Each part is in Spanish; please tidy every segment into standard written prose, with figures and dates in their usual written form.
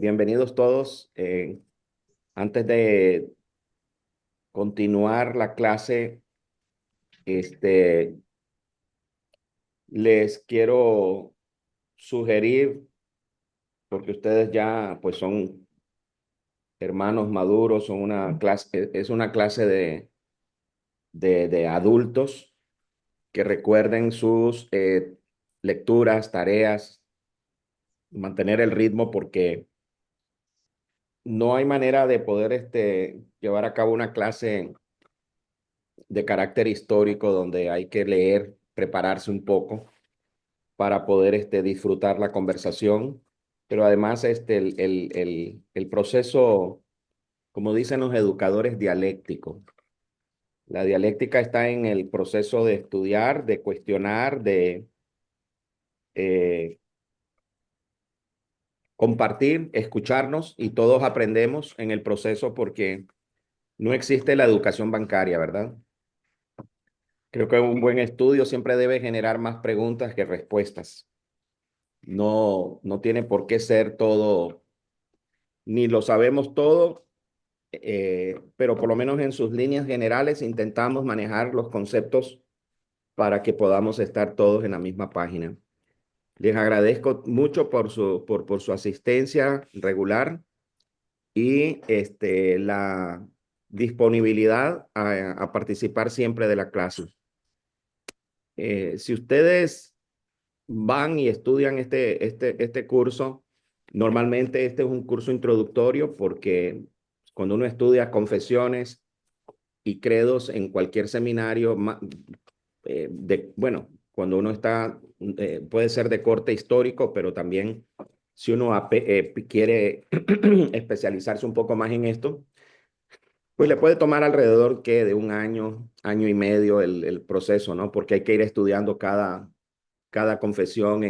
Bienvenidos todos. Antes de continuar la clase, este, les quiero sugerir, porque ustedes ya pues son hermanos maduros, son una clase, es una clase de adultos, que recuerden sus lecturas, tareas, mantener el ritmo, porque no hay manera de poder llevar a cabo una clase de carácter histórico donde hay que leer, prepararse un poco para poder disfrutar la conversación, pero además el proceso, como dicen los educadores, dialéctico. La dialéctica está en el proceso de estudiar, de cuestionar, de eh, compartir, escucharnos, y todos aprendemos en el proceso, porque no existe la educación bancaria, ¿verdad? Creo que un buen estudio siempre debe generar más preguntas que respuestas. No tiene por qué ser todo, ni lo sabemos todo, pero por lo menos en sus líneas generales intentamos manejar los conceptos para que podamos estar todos en la misma página. Les agradezco mucho por su asistencia regular y la disponibilidad a participar siempre de la clase. Si ustedes van y estudian este curso, normalmente este es un curso introductorio, porque cuando uno estudia confesiones y credos en cualquier seminario, bueno, cuando uno está, puede ser de corte histórico, pero también si uno quiere especializarse un poco más en esto, pues le puede tomar alrededor de un año, año y medio el proceso, ¿no? Porque hay que ir estudiando cada confesión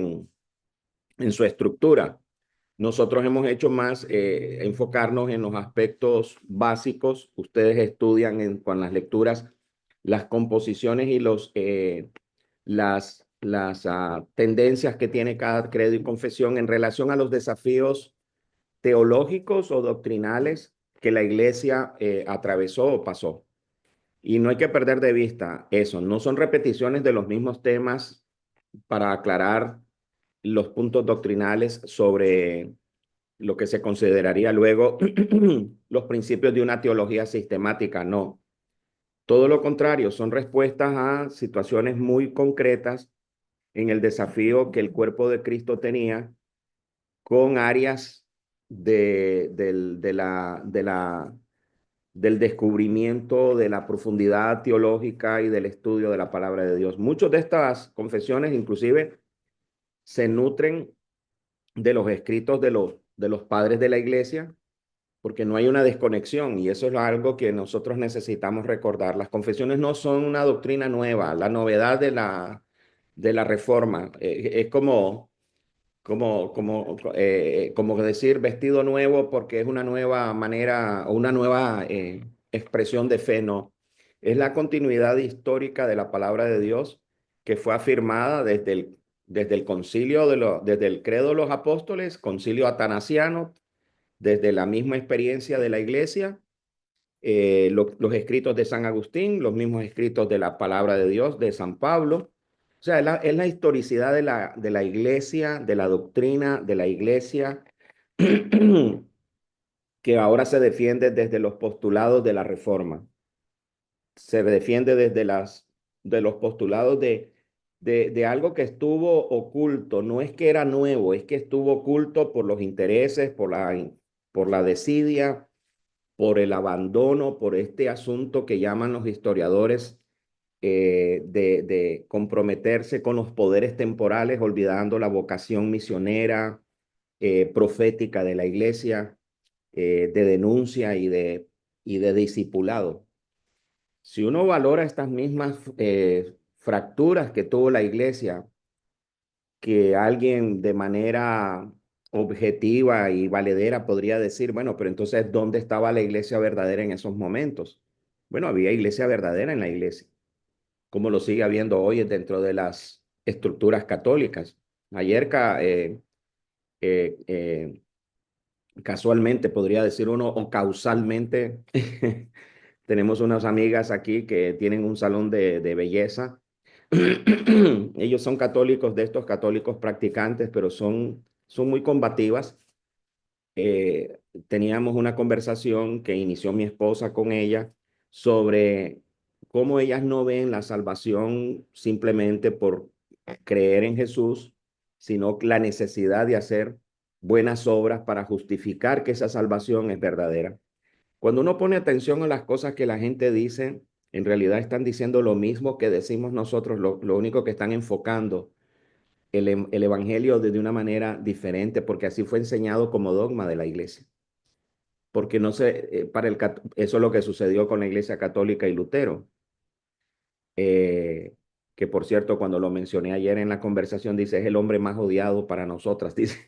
en su estructura. Nosotros hemos hecho más enfocarnos en los aspectos básicos. Ustedes estudian con las lecturas las composiciones y las tendencias que tiene cada credo y confesión en relación a los desafíos teológicos o doctrinales que la iglesia atravesó o pasó. Y no hay que perder de vista eso. No son repeticiones de los mismos temas para aclarar los puntos doctrinales sobre lo que se consideraría luego los principios de una teología sistemática. No, todo lo contrario, son respuestas a situaciones muy concretas en el desafío que el cuerpo de Cristo tenía con áreas del descubrimiento, de la profundidad teológica y del estudio de la palabra de Dios. Muchas de estas confesiones inclusive se nutren de los escritos de los padres de la iglesia, porque no hay una desconexión, y eso es algo que nosotros necesitamos recordar. Las confesiones no son una doctrina nueva. La novedad de la reforma es como decir vestido nuevo, porque es una nueva manera o una nueva expresión de fe. No, es la continuidad histórica de la palabra de Dios, que fue afirmada desde el concilio desde el credo de los apóstoles, concilio atanasiano, desde la misma experiencia de la iglesia, los escritos de San Agustín, los mismos escritos de la palabra de Dios de San Pablo. O sea, es la historicidad de la iglesia, de la doctrina de la iglesia, que ahora se defiende desde los postulados de la reforma. Se defiende de los postulados de algo que estuvo oculto. No es que era nuevo, es que estuvo oculto por los intereses, por la desidia, por el abandono, por este asunto que llaman los historiadores de comprometerse con los poderes temporales, olvidando la vocación misionera, profética de la iglesia, de denuncia y de discipulado. Si uno valora estas mismas fracturas que tuvo la iglesia, que alguien de manera objetiva y valedera podría decir, bueno, pero entonces, ¿dónde estaba la iglesia verdadera en esos momentos? Bueno, había iglesia verdadera en la iglesia, como lo sigue habiendo hoy dentro de las estructuras católicas. Ayer eh, eh, Casualmente, podría decir uno, o causalmente, tenemos unas amigas aquí que tienen un salón de belleza. Ellos son católicos, de estos católicos practicantes, pero son muy combativas. Teníamos una conversación que inició mi esposa con ella sobre cómo ellas no ven la salvación simplemente por creer en Jesús, sino la necesidad de hacer buenas obras para justificar que esa salvación es verdadera. Cuando uno pone atención a las cosas que la gente dice, en realidad están diciendo lo mismo que decimos nosotros, lo único que están enfocando el evangelio de una manera diferente, porque así fue enseñado como dogma de la iglesia. Porque no sé, eso es lo que sucedió con la iglesia católica y Lutero. eh, que por cierto, cuando lo mencioné ayer en la conversación, dice, es el hombre más odiado para nosotras, dice.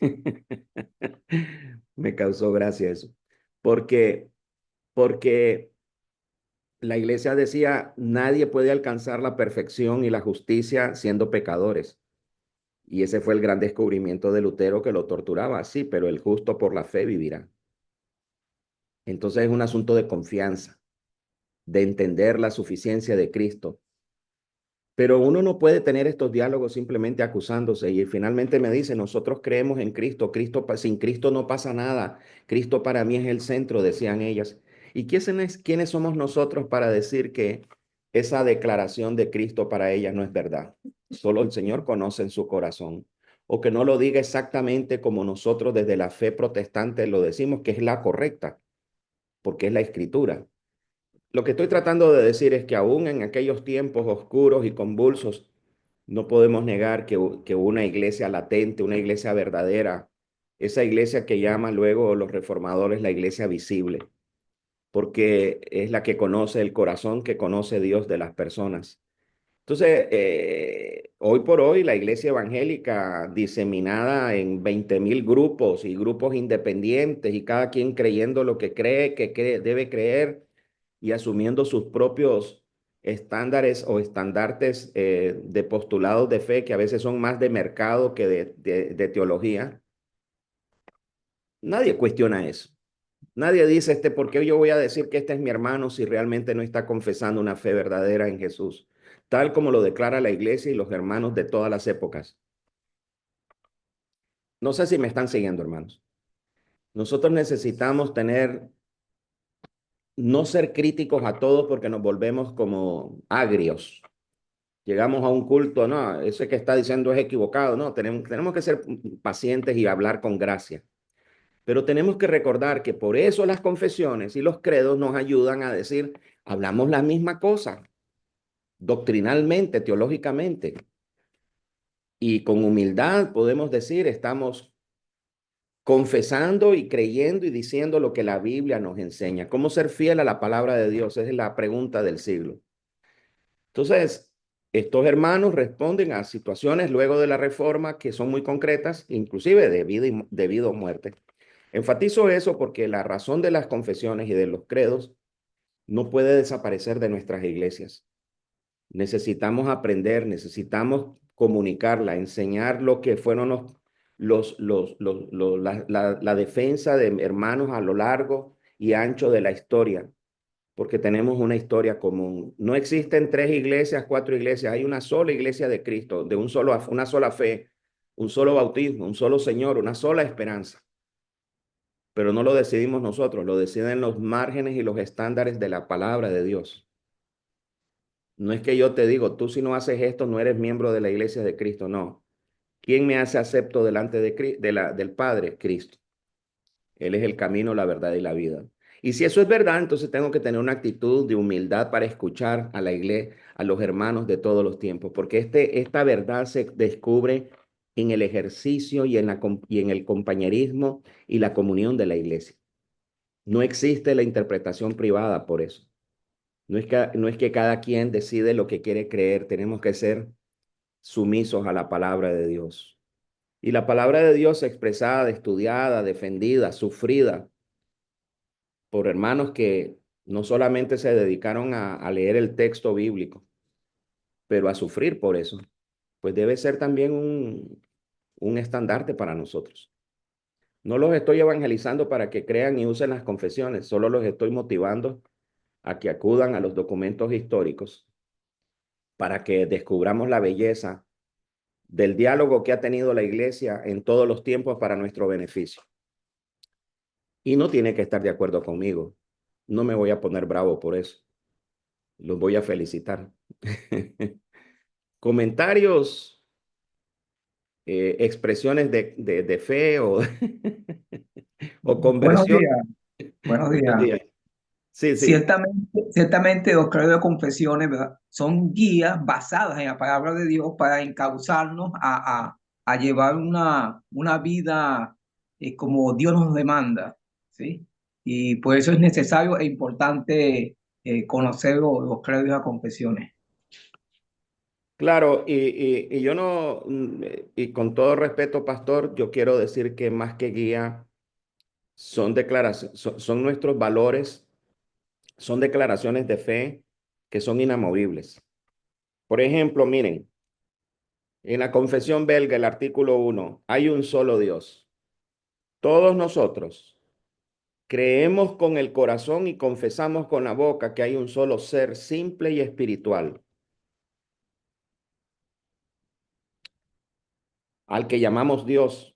Me causó gracia eso. Porque, porque la iglesia decía, nadie puede alcanzar la perfección y la justicia siendo pecadores. Y ese fue el gran descubrimiento de Lutero, que lo torturaba así, pero el justo por la fe vivirá. Entonces es un asunto de confianza, de entender la suficiencia de Cristo. Pero uno no puede tener estos diálogos simplemente acusándose. Y finalmente me dice, nosotros creemos en Cristo. Sin Cristo no pasa nada. Cristo para mí es el centro, decían ellas. ¿Y quiénes somos nosotros para decir que esa declaración de Cristo para ellas no es verdad? Solo el Señor conoce en su corazón. O que no lo diga exactamente como nosotros desde la fe protestante lo decimos, que es la correcta, porque es la Escritura. Lo que estoy tratando de decir es que aún en aquellos tiempos oscuros y convulsos, no podemos negar que una iglesia latente, una iglesia verdadera, esa iglesia que llaman luego los reformadores la iglesia visible, porque es la que conoce el corazón, que conoce Dios de las personas. Entonces, hoy por hoy la iglesia evangélica diseminada en 20.000 grupos y grupos independientes y cada quien creyendo lo que debe creer y asumiendo sus propios estándares o estandartes de postulados de fe que a veces son más de mercado que de teología. Nadie cuestiona eso. Nadie dice, ¿por qué yo voy a decir que este es mi hermano si realmente no está confesando una fe verdadera en Jesús? Tal como lo declara la iglesia y los hermanos de todas las épocas. No sé si me están siguiendo, hermanos. Nosotros necesitamos no ser críticos a todos porque nos volvemos como agrios. Llegamos a un culto, no, ese que está diciendo es equivocado, no, tenemos que ser pacientes y hablar con gracia. Pero tenemos que recordar que por eso las confesiones y los credos nos ayudan a decir, hablamos la misma cosa, doctrinalmente, teológicamente, y con humildad podemos decir, estamos confesando y creyendo y diciendo lo que la Biblia nos enseña. ¿Cómo ser fiel a la palabra de Dios? Esa es la pregunta del siglo. Entonces, estos hermanos responden a situaciones luego de la reforma que son muy concretas, inclusive de vida o muerte. Enfatizo eso porque la razón de las confesiones y de los credos no puede desaparecer de nuestras iglesias. Necesitamos aprender, necesitamos comunicarla, enseñar lo que fueron la defensa de hermanos a lo largo y ancho de la historia, porque tenemos una historia común. No existen tres iglesias, cuatro iglesias, hay una sola iglesia de Cristo, una sola fe, un solo bautismo, un solo Señor, una sola esperanza. Pero no lo decidimos nosotros, lo deciden los márgenes y los estándares de la palabra de Dios. No es que yo te digo, tú si no haces esto no eres miembro de la iglesia de Cristo, no. ¿Quién me hace acepto delante del Padre? Cristo. Él es el camino, la verdad y la vida. Y si eso es verdad, entonces tengo que tener una actitud de humildad para escuchar a la iglesia, a los hermanos de todos los tiempos, porque esta verdad se descubre en el ejercicio y en el compañerismo y la comunión de la iglesia. No existe la interpretación privada por eso. No es que cada quien decide lo que quiere creer, tenemos que ser sumisos a la palabra de Dios. Y la palabra de Dios expresada, estudiada, defendida, sufrida por hermanos que no solamente se dedicaron a leer el texto bíblico, pero a sufrir por eso, pues debe ser también un estandarte para nosotros. No los estoy evangelizando para que crean y usen las confesiones, solo los estoy motivando a que acudan a los documentos históricos para que descubramos la belleza del diálogo que ha tenido la iglesia en todos los tiempos para nuestro beneficio. Y no tiene que estar de acuerdo conmigo. No me voy a poner bravo por eso. Los voy a felicitar. Comentarios, expresiones de fe o, o Buenos conversión. días, buenos Buenos días. días. Sí, sí. Ciertamente los credos de confesiones, ¿verdad? Son guías basadas en la palabra de Dios para encauzarnos a llevar una vida como Dios nos demanda, ¿sí? Y por eso es necesario e importante conocer los credos y las confesiones. Claro, y yo no, y con todo respeto, pastor, yo quiero decir que más que guía son declaraciones, son nuestros valores, son declaraciones de fe que son inamovibles. Por ejemplo, miren, en la confesión belga, el artículo 1, hay un solo Dios. Todos nosotros creemos con el corazón y confesamos con la boca que hay un solo ser simple y espiritual, al que llamamos Dios,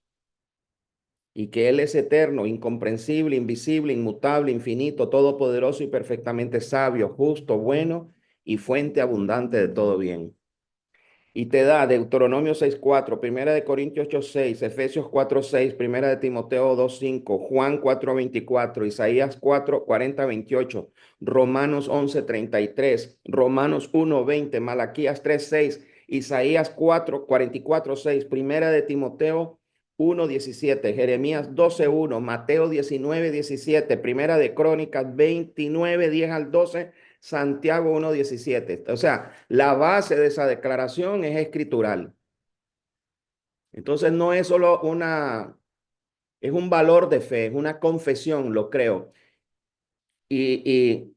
y que Él es eterno, incomprensible, invisible, inmutable, infinito, todopoderoso y perfectamente sabio, justo, bueno y fuente abundante de todo bien. Y te da Deuteronomio 6:4, Primera de Corintios 8:6, Efesios 4:6, Primera de Timoteo 2:5, Juan 4:24, Isaías 4:40-28, Romanos 11:33, Romanos 1:20, Malaquías 3:6, Isaías 4:44-6, Primera de Timoteo 1:17, Jeremías 12:1, Mateo 19:17, Primera de Crónicas 29:10-12, Santiago 1:17. O sea, la base de esa declaración es escritural. Entonces no es solo es un valor de fe, es una confesión, lo creo. Y,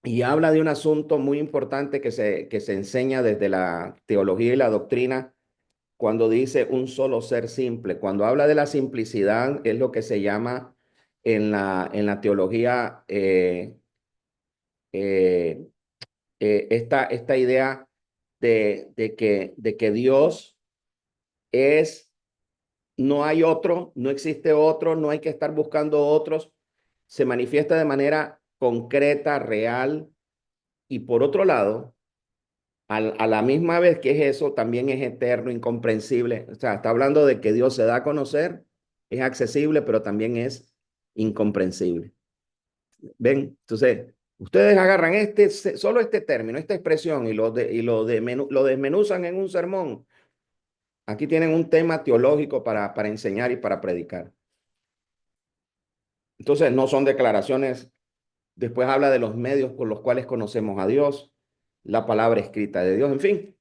y habla de un asunto muy importante que se enseña desde la teología y la doctrina cuando dice un solo ser simple. Cuando habla de la simplicidad es lo que se llama en la teología eh, esta idea de que Dios es, no hay otro, no existe otro, no hay que estar buscando otros, se manifiesta de manera concreta, real, y por otro lado, a la misma vez que es eso, también es eterno, incomprensible. O sea, está hablando de que Dios se da a conocer, es accesible, pero también es incomprensible. ¿Ven? Entonces, ustedes agarran solo este término, esta expresión, lo desmenuzan en un sermón. Aquí tienen un tema teológico para enseñar y para predicar. Entonces, no son declaraciones. Después habla de los medios por los cuales conocemos a Dios, la palabra escrita de Dios, en fin.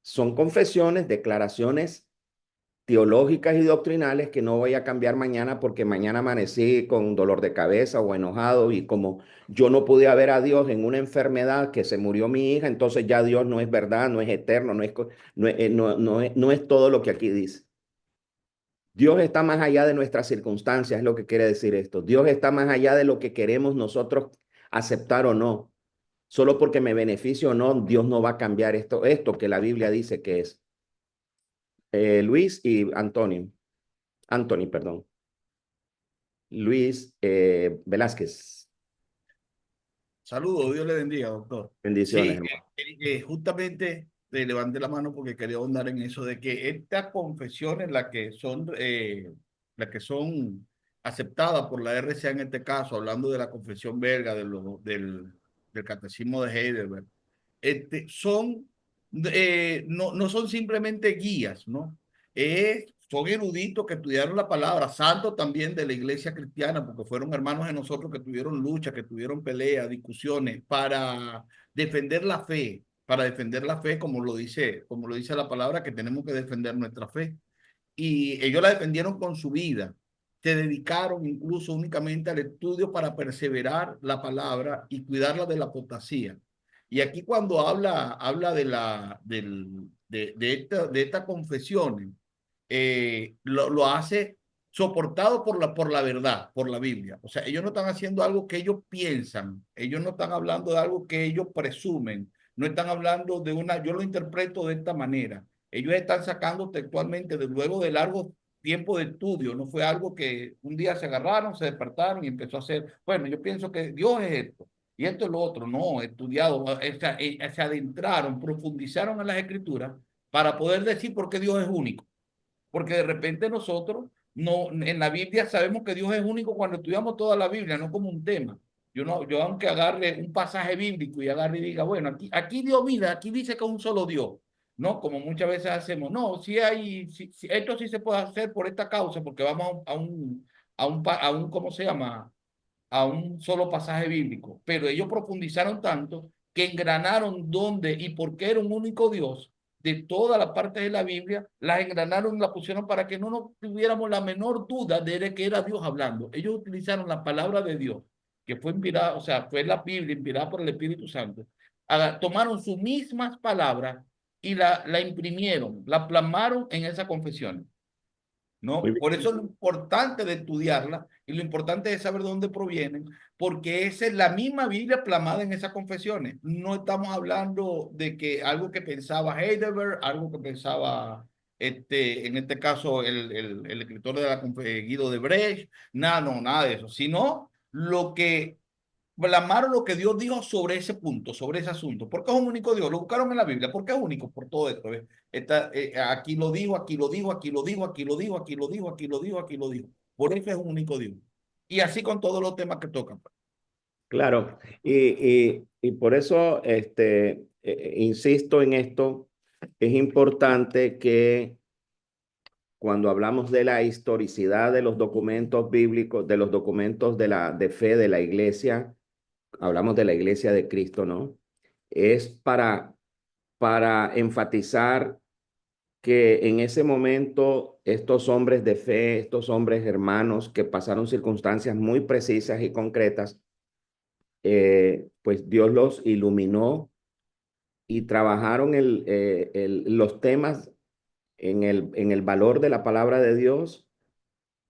Son confesiones, declaraciones teológicas y doctrinales que no voy a cambiar mañana porque mañana amanecí con dolor de cabeza o enojado y como yo no pude ver a Dios en una enfermedad que se murió mi hija, entonces ya Dios no es verdad, no es eterno, no es todo lo que aquí dice. Dios está más allá de nuestras circunstancias, es lo que quiere decir esto. Dios está más allá de lo que queremos nosotros aceptar o no. Solo porque me beneficio o no, Dios no va a cambiar esto que la Biblia dice que es. Luis y Antonio. Anthony, perdón. Luis Velázquez. Saludos, Dios le bendiga, doctor. Bendiciones, Sí, hermano. justamente levanté la mano porque quería ahondar en eso de que estas confesiones, las que son aceptadas por la RCA en este caso, hablando de la confesión belga, del catecismo de Heidelberg, son, no son simplemente guías, ¿no? Son eruditos que estudiaron la palabra, santos también de la iglesia cristiana, porque fueron hermanos de nosotros que tuvieron lucha, que tuvieron peleas, discusiones para defender la fe, como lo dice la palabra, que tenemos que defender nuestra fe. Y ellos la defendieron con su vida. Se dedicaron incluso únicamente al estudio para perseverar la palabra y cuidarla de la apostasía. Y aquí cuando habla de estas confesiones, lo hace soportado por la verdad, por la Biblia. O sea, ellos no están haciendo algo que ellos piensan, ellos no están hablando de algo que ellos presumen, no están hablando de una, yo lo interpreto de esta manera. Ellos están sacando textualmente, de luego de largo tiempo de estudio, no fue algo que un día se agarraron, se despertaron y empezó a hacer, bueno, yo pienso que Dios es esto y esto es lo otro, no, estudiado, se adentraron, profundizaron en las escrituras para poder decir por qué Dios es único. Porque de repente nosotros no, en la Biblia sabemos que Dios es único cuando estudiamos toda la Biblia, no como un tema. Yo no, yo aunque agarre un pasaje bíblico y agarre y diga, bueno, aquí Dios mira, aquí dice que es un solo Dios, ¿no? Como muchas veces hacemos, no, si hay, esto sí se puede hacer por esta causa, porque vamos a un, ¿cómo se llama? A un solo pasaje bíblico, pero ellos profundizaron tanto que engranaron dónde y por qué era un único Dios de todas las partes de la Biblia, las engranaron y la pusieron para que no nos tuviéramos la menor duda de que era Dios hablando. Ellos utilizaron la palabra de Dios, que fue inspirada, o sea, fue la Biblia inspirada por el Espíritu Santo. Tomaron sus mismas palabras y la imprimieron, la plasmaron en esa confesión. Muy ¿No? bien. Por eso es lo importante de estudiarla y lo importante es saber de dónde provienen, porque esa es la misma Biblia plasmada en esas confesiones. No estamos hablando de que algo que pensaba Heidelberg, algo que pensaba, en este caso, el escritor de la Guido de Brecht, nada, no, nada de eso, sino lo que blamaron lo que Dios dijo sobre ese punto, sobre ese asunto. ¿Por qué es un único Dios? Lo buscaron en la Biblia. ¿Por qué es único? Por todo esto. ¿Ves? Aquí lo dijo, aquí lo dijo, aquí lo dijo, aquí lo dijo, aquí lo dijo, aquí lo dijo, aquí lo dijo. Por eso es un único Dios. Y así con todos los temas que tocan. Claro, y por eso insisto en esto, es importante que cuando hablamos de la historicidad de los documentos bíblicos, de los documentos de fe de la iglesia, hablamos de la iglesia de Cristo, ¿no? Es para enfatizar que en ese momento estos hombres de fe, estos hombres hermanos que pasaron circunstancias muy precisas y concretas, pues Dios los iluminó y trabajaron los temas en el valor de la palabra de Dios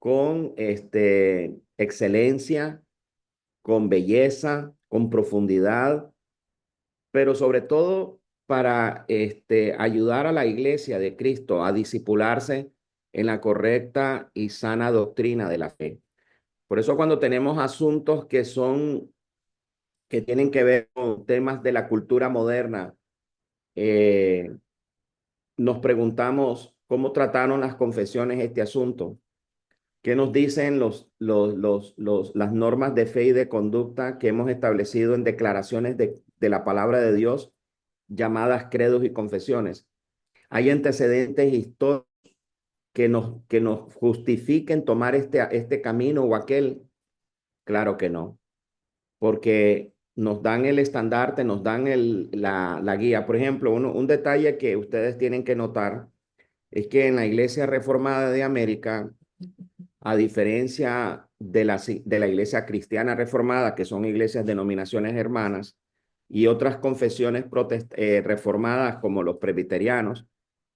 con excelencia, con belleza, con profundidad, pero sobre todo para ayudar a la iglesia de Cristo a discipularse en la correcta y sana doctrina de la fe. Por eso cuando tenemos asuntos que tienen que ver con temas de la cultura moderna, eh, nos preguntamos cómo trataron las confesiones este asunto. ¿Qué nos dicen las normas de fe y de conducta que hemos establecido en declaraciones de la palabra de Dios, llamadas credos y confesiones? ¿Hay antecedentes históricos que nos justifiquen tomar este camino o aquel? Claro que no, porque nos dan el estandarte, nos dan la guía. Por ejemplo, un detalle que ustedes tienen que notar es que en la Iglesia Reformada de América, a diferencia de la Iglesia Cristiana Reformada, que son iglesias denominaciones hermanas, y otras confesiones reformadas como los presbiterianos,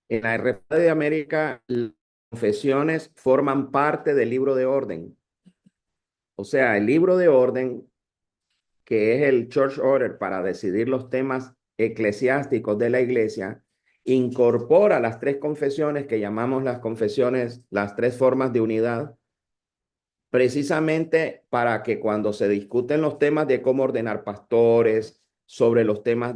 en la Reformada de América, las confesiones forman parte del libro de orden. O sea, el libro de orden, que es el Church Order para decidir los temas eclesiásticos de la iglesia, incorpora las tres confesiones que llamamos las confesiones, las tres formas de unidad, precisamente para que cuando se discuten los temas de cómo ordenar pastores, sobre los temas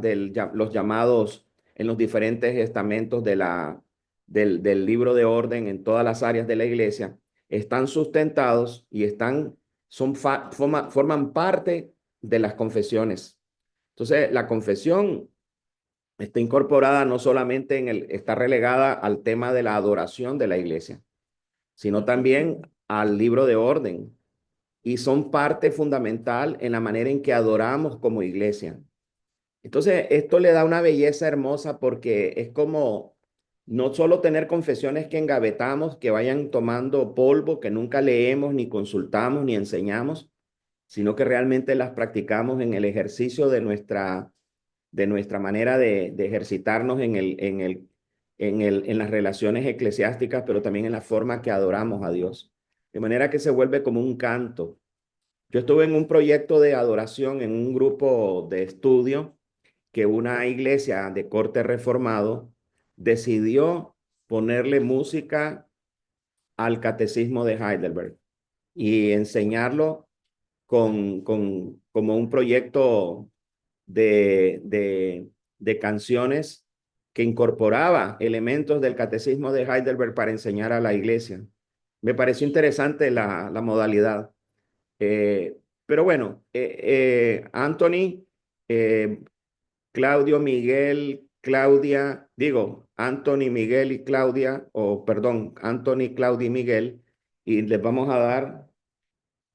los llamados en los diferentes estamentos del libro de orden en todas las áreas de la iglesia, están sustentados y forman parte de las confesiones. Entonces, la confesión está incorporada no solamente está relegada al tema de la adoración de la iglesia, sino también al libro de orden, y son parte fundamental en la manera en que adoramos como iglesia. Entonces, esto le da una belleza hermosa porque es como no solo tener confesiones que engavetamos, que vayan tomando polvo, que nunca leemos, ni consultamos, ni enseñamos, sino que realmente las practicamos en el ejercicio de nuestra manera de ejercitarnos en las relaciones eclesiásticas, pero también en la forma que adoramos a Dios. de manera que se vuelve como un canto. Yo estuve en un proyecto de adoración en un grupo de estudio que una iglesia de corte reformado decidió ponerle música al catecismo de Heidelberg y enseñarlo como un proyecto de canciones que incorporaba elementos del catecismo de Heidelberg para enseñar a la iglesia. Me pareció interesante la modalidad. Eh, pero bueno, Anthony, eh, Claudio, Miguel, Claudia, digo, Anthony, Miguel y Claudia, o perdón, Anthony, Claudia y Miguel, y les vamos a dar,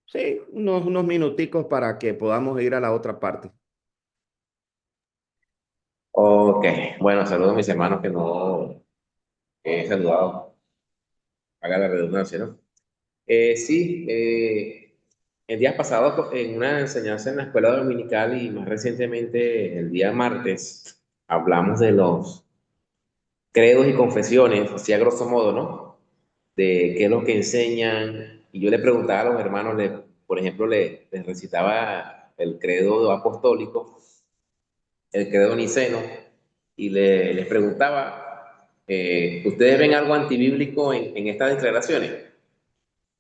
sí, unos minuticos para que podamos ir a la otra parte. Ok, bueno, saludos a mis hermanos que no he saludado, haga la redundancia, ¿no? Sí, el día pasado en una enseñanza en la escuela dominical y más recientemente el día martes hablamos de los credos y confesiones, así a grosso modo, ¿no? De qué es lo que enseñan. Y yo le preguntaba a los hermanos, por ejemplo, les recitaba el credo apostólico, el credo niceno, y les preguntaba, ¿ustedes ven algo antibíblico en estas declaraciones?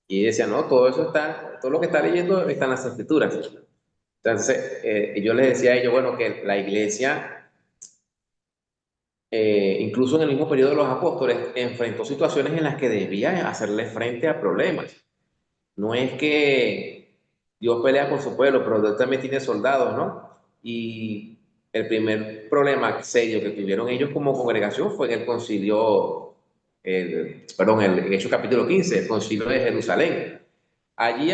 Y decía, no, todo eso está, todo lo que está leyendo está en las escrituras. Entonces, yo les decía a ellos, bueno, que la iglesia, incluso en el mismo periodo de los apóstoles, enfrentó situaciones en las que debía hacerle frente a problemas. No es que Dios pelea por su pueblo, pero Dios también tiene soldados, ¿no? Y el primer problema serio que tuvieron ellos como congregación fue en el concilio, perdón, el Hechos capítulo 15, el concilio de Jerusalén. Allí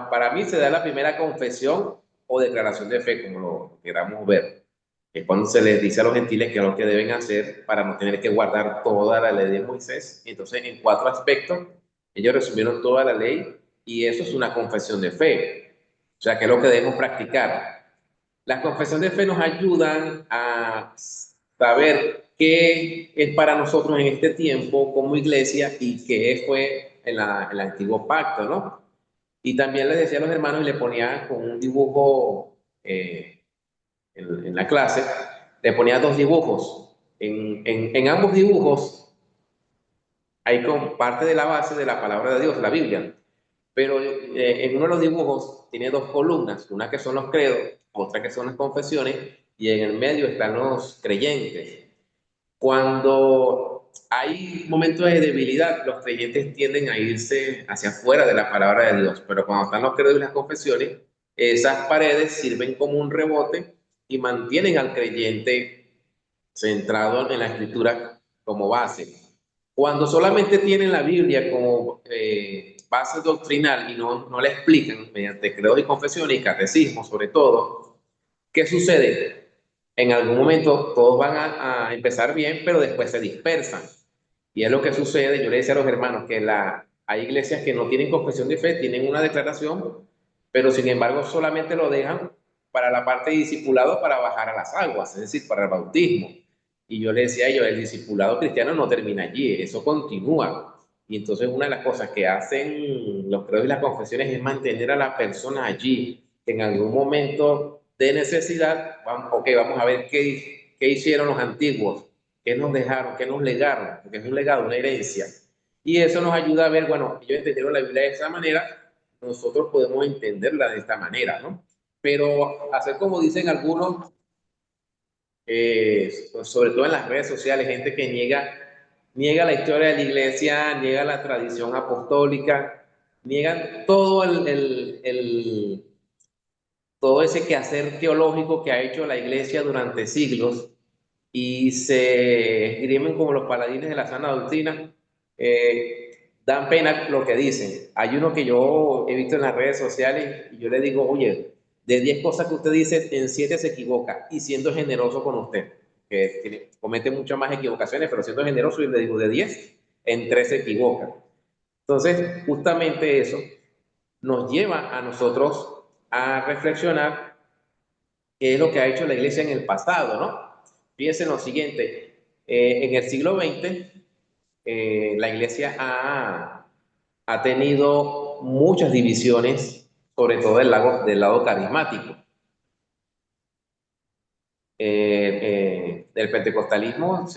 para mí se da la primera confesión o declaración de fe, como lo queramos ver. Es cuando se les dice a los gentiles qué es lo que deben hacer para no tener que guardar toda la ley de Moisés. Entonces, en 4 aspectos, ellos resumieron toda la ley y eso es una confesión de fe. O sea, que es lo que debemos practicar. Las confesiones de fe nos ayudan a saber qué es para nosotros en este tiempo como iglesia y qué fue en el antiguo pacto, ¿no? Y también les decía a los hermanos y le ponía con un dibujo en la clase, le ponía 2 dibujos. En ambos dibujos hay como parte de la base de la palabra de Dios, la Biblia. Pero en uno de los dibujos tiene 2 columnas, una que son los credos, otra que son las confesiones, y en el medio están los creyentes. Cuando hay momentos de debilidad, los creyentes tienden a irse hacia afuera de la palabra de Dios, pero cuando están los credos y las confesiones, esas paredes sirven como un rebote y mantienen al creyente centrado en la escritura como base. Cuando solamente tienen la Biblia como base doctrinal y no la explican mediante credos y confesiones y catecismo sobre todo, ¿qué sucede? En algún momento todos van a empezar bien, pero después se dispersan. Y es lo que sucede, yo le decía a los hermanos que hay iglesias que no tienen confesión de fe, tienen una declaración, pero sin embargo solamente lo dejan para la parte de discipulado para bajar a las aguas, es decir, para el bautismo. Y yo le decía a ellos, el discipulado cristiano no termina allí, eso continúa. Y entonces una de las cosas que hacen los credos y las confesiones es mantener a la persona allí, que en algún momento de necesidad, vamos a ver qué hicieron los antiguos, qué nos dejaron, qué nos legaron, porque es un legado, una herencia. Y eso nos ayuda a ver, bueno, ellos entendieron la Biblia de esa manera, nosotros podemos entenderla de esta manera, ¿no? Pero hacer como dicen algunos, sobre todo en las redes sociales, gente que niega la historia de la iglesia, niega la tradición apostólica, niegan todo ese quehacer teológico que ha hecho la iglesia durante siglos y se esgrimen como los paladines de la sana doctrina. Dan pena lo que dicen. Hay uno que yo he visto en las redes sociales y yo le digo, oye, de 10 cosas que usted dice, en 7 se equivoca y siendo generoso con usted, que comete muchas más equivocaciones, pero siendo generoso, y le digo, de 10, en 3 se equivoca. Entonces, justamente eso nos lleva a nosotros a reflexionar qué es lo que ha hecho la iglesia en el pasado, ¿no? Fíjense en lo siguiente, en el siglo XX, la iglesia ha ha tenido muchas divisiones, sobre todo del lado carismático. El pentecostalismo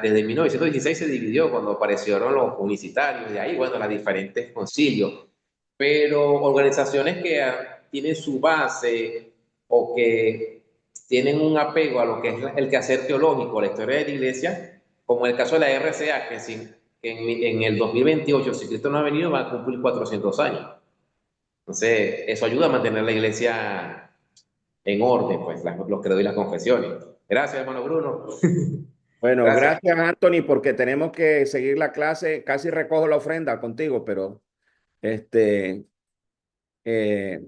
desde 1916 se dividió cuando aparecieron los unicitarios, de ahí, bueno, los diferentes concilios, pero organizaciones que tienen su base o que tienen un apego a lo que es el quehacer teológico, a la historia de la iglesia, como el caso de la RCA, que en el 2028, si Cristo no ha venido, va a cumplir 400 años. Entonces, eso ayuda a mantener la iglesia en orden, pues, los credos y las confesiones. Gracias, hermano Bruno. Bueno, Gracias. gracias, Anthony, porque tenemos que seguir la clase. Casi recojo la ofrenda contigo, pero este, eh,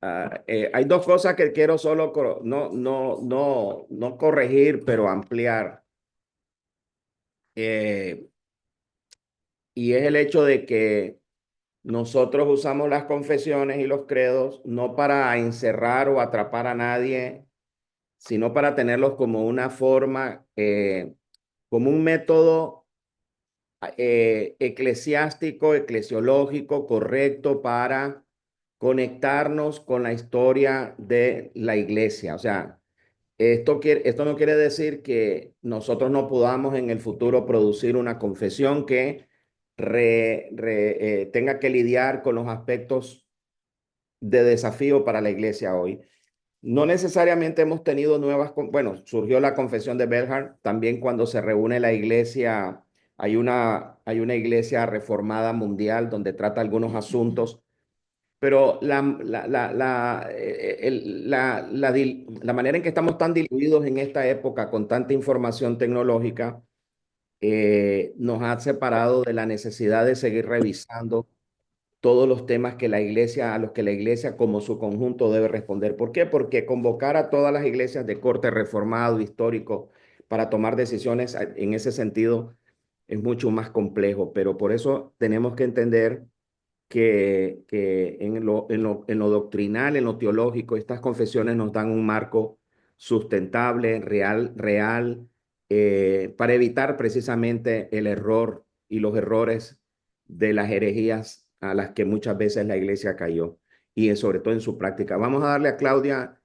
hay dos cosas que quiero solo no corregir, pero ampliar. Y es el hecho de que nosotros usamos las confesiones y los credos no para encerrar o atrapar a nadie, sino para tenerlos como una forma, como un método eclesiástico, eclesiológico, correcto para conectarnos con la historia de la iglesia. O sea, esto no quiere decir que nosotros no podamos en el futuro producir una confesión que tenga que lidiar con los aspectos de desafío para la iglesia hoy. No necesariamente hemos tenido bueno, surgió la confesión de Belhard, también cuando se reúne la iglesia, hay una iglesia reformada mundial donde trata algunos asuntos, pero la manera en que estamos tan diluidos en esta época con tanta información tecnológica nos ha separado de la necesidad de seguir revisando todos los temas que a los que la iglesia como su conjunto debe responder. ¿Por qué? Porque convocar a todas las iglesias de corte reformado, histórico, para tomar decisiones en ese sentido es mucho más complejo, pero por eso tenemos que entender que en lo doctrinal, en lo teológico, estas confesiones nos dan un marco sustentable, real, para evitar precisamente el error y los errores de las herejías a las que muchas veces la iglesia cayó y sobre todo en su práctica. Vamos a darle a Claudia,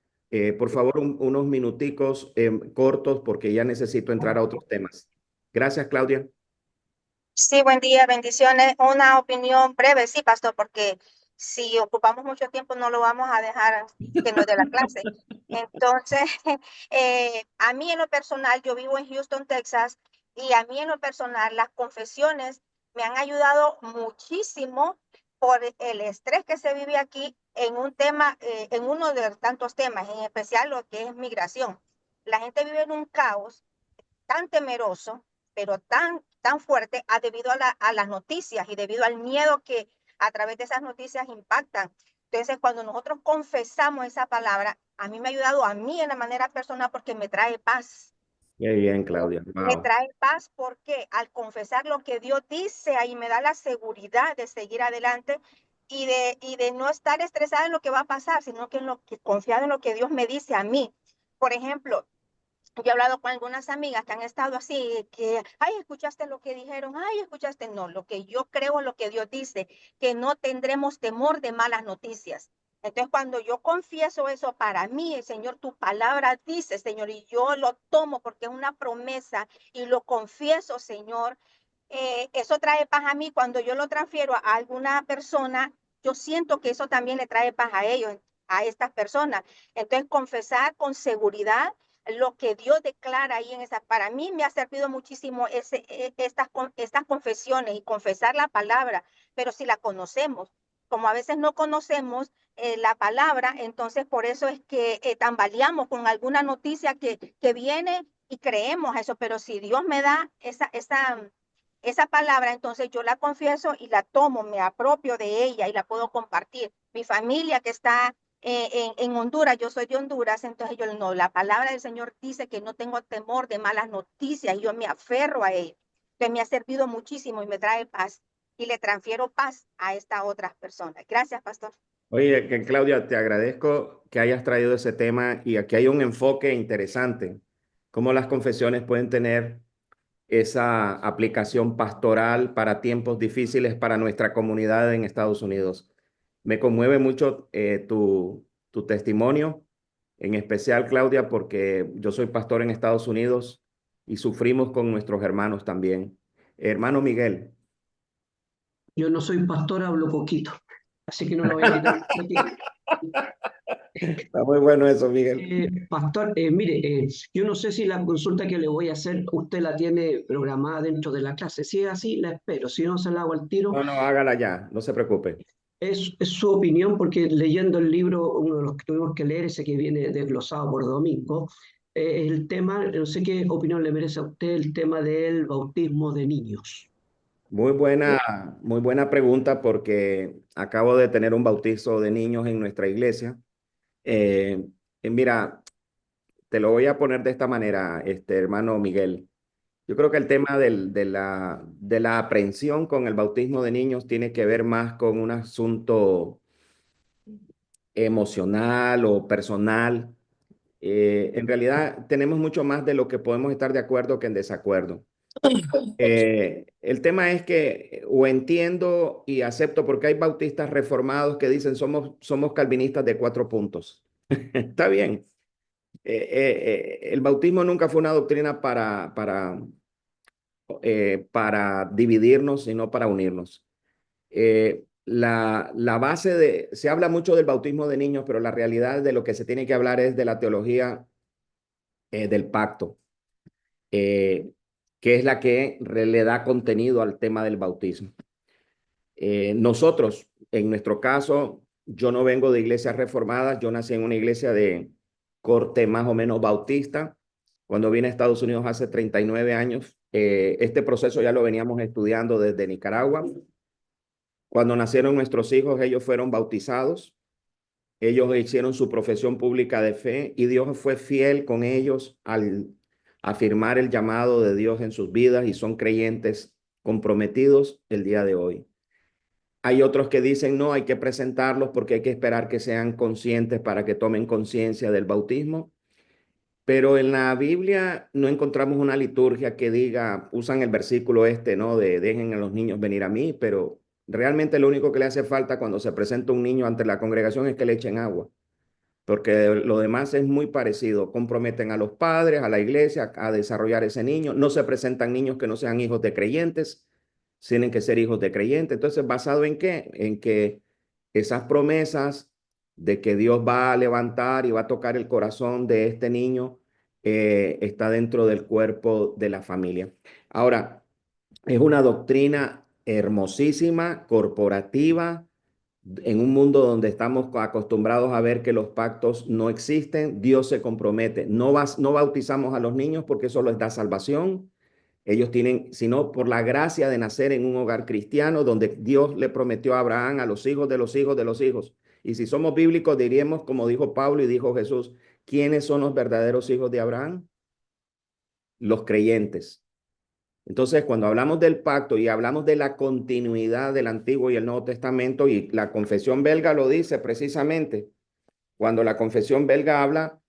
por favor, unos minuticos cortos porque ya necesito entrar a otros temas. Gracias, Claudia. Sí, buen día, bendiciones. Una opinión breve, sí, pastor, porque si ocupamos mucho tiempo no lo vamos a dejar que nos dé la clase. Entonces, a mí en lo personal, yo vivo en Houston, Texas, y a mí en lo personal las confesiones me han ayudado muchísimo por el estrés que se vive aquí en un tema, en uno de tantos temas, en especial lo que es migración. La gente vive en un caos tan temeroso, pero tan fuerte, debido a las noticias y debido al miedo que a través de esas noticias impactan. Entonces, cuando nosotros confesamos esa palabra, a mí me ha ayudado a mí en la manera personal porque me trae paz. Qué bien, Claudia. Me Wow. trae paz porque al confesar lo que Dios dice, ahí me da la seguridad de seguir adelante y de no estar estresada en lo que va a pasar, sino que en lo que confiar en lo que Dios me dice a mí. Por ejemplo, yo he hablado con algunas amigas que han estado así, que, ay, escuchaste lo que dijeron, ay, escuchaste, no, lo que yo creo, lo que Dios dice, que no tendremos temor de malas noticias. Entonces, cuando yo confieso eso para mí, el Señor, tu palabra dice, Señor, y yo lo tomo porque es una promesa y lo confieso, Señor, eso trae paz a mí. Cuando yo lo transfiero a alguna persona, yo siento que eso también le trae paz a ellos, a estas personas. Entonces, confesar con seguridad lo que Dios declara ahí en esa, para mí me ha servido muchísimo estas confesiones y confesar la palabra, pero si la conocemos, como a veces no conocemos la palabra, entonces por eso es que tambaleamos con alguna noticia que viene y creemos eso, pero si Dios me da esa palabra, entonces yo la confieso y la tomo, me apropio de ella y la puedo compartir. Mi familia que está en Honduras, yo soy de Honduras, entonces yo no, la palabra del Señor dice que no tengo temor de malas noticias y yo me aferro a ello. Entonces me ha servido muchísimo y me trae paz y le transfiero paz a estas otras personas. Gracias, pastor. Oye, que Claudia, te agradezco que hayas traído ese tema y aquí hay un enfoque interesante, cómo las confesiones pueden tener esa aplicación pastoral para tiempos difíciles para nuestra comunidad en Estados Unidos. Me conmueve mucho tu testimonio, en especial, Claudia, porque yo soy pastor en Estados Unidos y sufrimos con nuestros hermanos también. Hermano Miguel. Yo no soy pastor, hablo poquito, así que no lo voy a quitar mucho tiempo. Está muy bueno eso, Miguel. Pastor, mire, yo no sé si la consulta que le voy a hacer usted la tiene programada dentro de la clase. Si es así, la espero. Si no, se la hago al tiro. No, no, hágala ya, no se preocupe. Es su opinión, porque leyendo el libro, uno de los que tuvimos que leer, ese que viene desglosado por Domingo, el tema, no sé qué opinión le merece a usted el tema del bautismo de niños. Muy buena pregunta porque acabo de tener un bautizo de niños en nuestra iglesia. Eh, Mira, te lo voy a poner de esta manera, hermano Miguel. Yo creo que el tema de la aprehensión con el bautismo de niños tiene que ver más con un asunto emocional o personal. En realidad tenemos mucho más de lo que podemos estar de acuerdo que en desacuerdo. El tema es que o entiendo y acepto porque hay bautistas reformados que dicen somos calvinistas de 4 puntos. Está bien. El bautismo nunca fue una doctrina para dividirnos, sino para unirnos. La base se habla mucho del bautismo de niños, pero la realidad de lo que se tiene que hablar es de la teología del pacto, eh, que es la que le da contenido al tema del bautismo. Nosotros, en nuestro caso, yo no vengo de iglesias reformadas, yo nací en una iglesia de corte más o menos bautista. Cuando vine a Estados Unidos hace 39 años, este proceso ya lo veníamos estudiando desde Nicaragua. Cuando nacieron nuestros hijos, ellos fueron bautizados, ellos hicieron su profesión pública de fe y Dios fue fiel con ellos al afirmar el llamado de Dios en sus vidas y son creyentes comprometidos el día de hoy. Hay otros que dicen, no, hay que presentarlos porque hay que esperar que sean conscientes para que tomen conciencia del bautismo. Pero en la Biblia no encontramos una liturgia que diga, usan el versículo ¿no? De dejen a los niños venir a mí, pero realmente lo único que le hace falta cuando se presenta un niño ante la congregación es que le echen agua, porque lo demás es muy parecido. Comprometen a los padres, a la iglesia, a desarrollar ese niño. No se presentan niños que no sean hijos de creyentes, tienen que ser hijos de creyentes. Entonces, ¿basado en qué? En que esas promesas de que Dios va a levantar y va a tocar el corazón de este niño está dentro del cuerpo de la familia. Ahora, es una doctrina hermosísima, corporativa, en un mundo donde estamos acostumbrados a ver que los pactos no existen. Dios se compromete. No bautizamos a los niños porque eso les da salvación. Ellos tienen, sino por la gracia de nacer en un hogar cristiano donde Dios le prometió a Abraham, a los hijos de los hijos de los hijos. Y si somos bíblicos, diríamos, como dijo Pablo y dijo Jesús, ¿quiénes son los verdaderos hijos de Abraham? Los creyentes. Entonces, cuando hablamos del pacto y hablamos de la continuidad del Antiguo y el Nuevo Testamento, y la confesión belga lo dice precisamente, cuando la confesión belga habla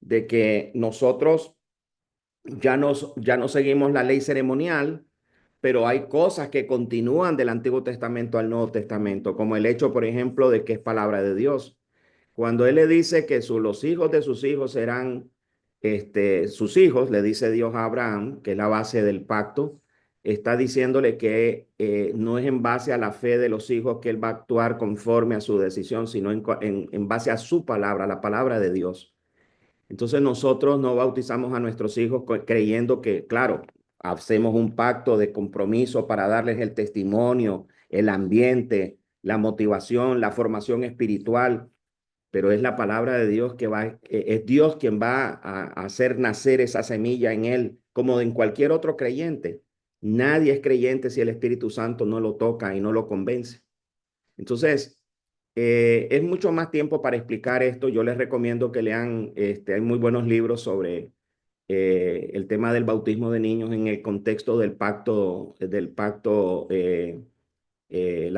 de que nosotros ya no seguimos la ley ceremonial, pero hay cosas que continúan del Antiguo Testamento al Nuevo Testamento, como el hecho, por ejemplo, de que es palabra de Dios. Cuando él le dice que los hijos de sus hijos serán sus hijos, le dice Dios a Abraham, que es la base del pacto, está diciéndole que no es en base a la fe de los hijos que él va a actuar conforme a su decisión, sino en base a su palabra, la palabra de Dios. Entonces nosotros no bautizamos a nuestros hijos creyendo que, claro, hacemos un pacto de compromiso para darles el testimonio, el ambiente, la motivación, la formación espiritual, pero es la palabra de Dios es Dios quien va a hacer nacer esa semilla en él, como en cualquier otro creyente. Nadie es creyente si el Espíritu Santo no lo toca y no lo convence. Entonces, es mucho más tiempo para explicar esto. Yo les recomiendo que lean, hay muy buenos libros sobre el tema del bautismo de niños en el contexto la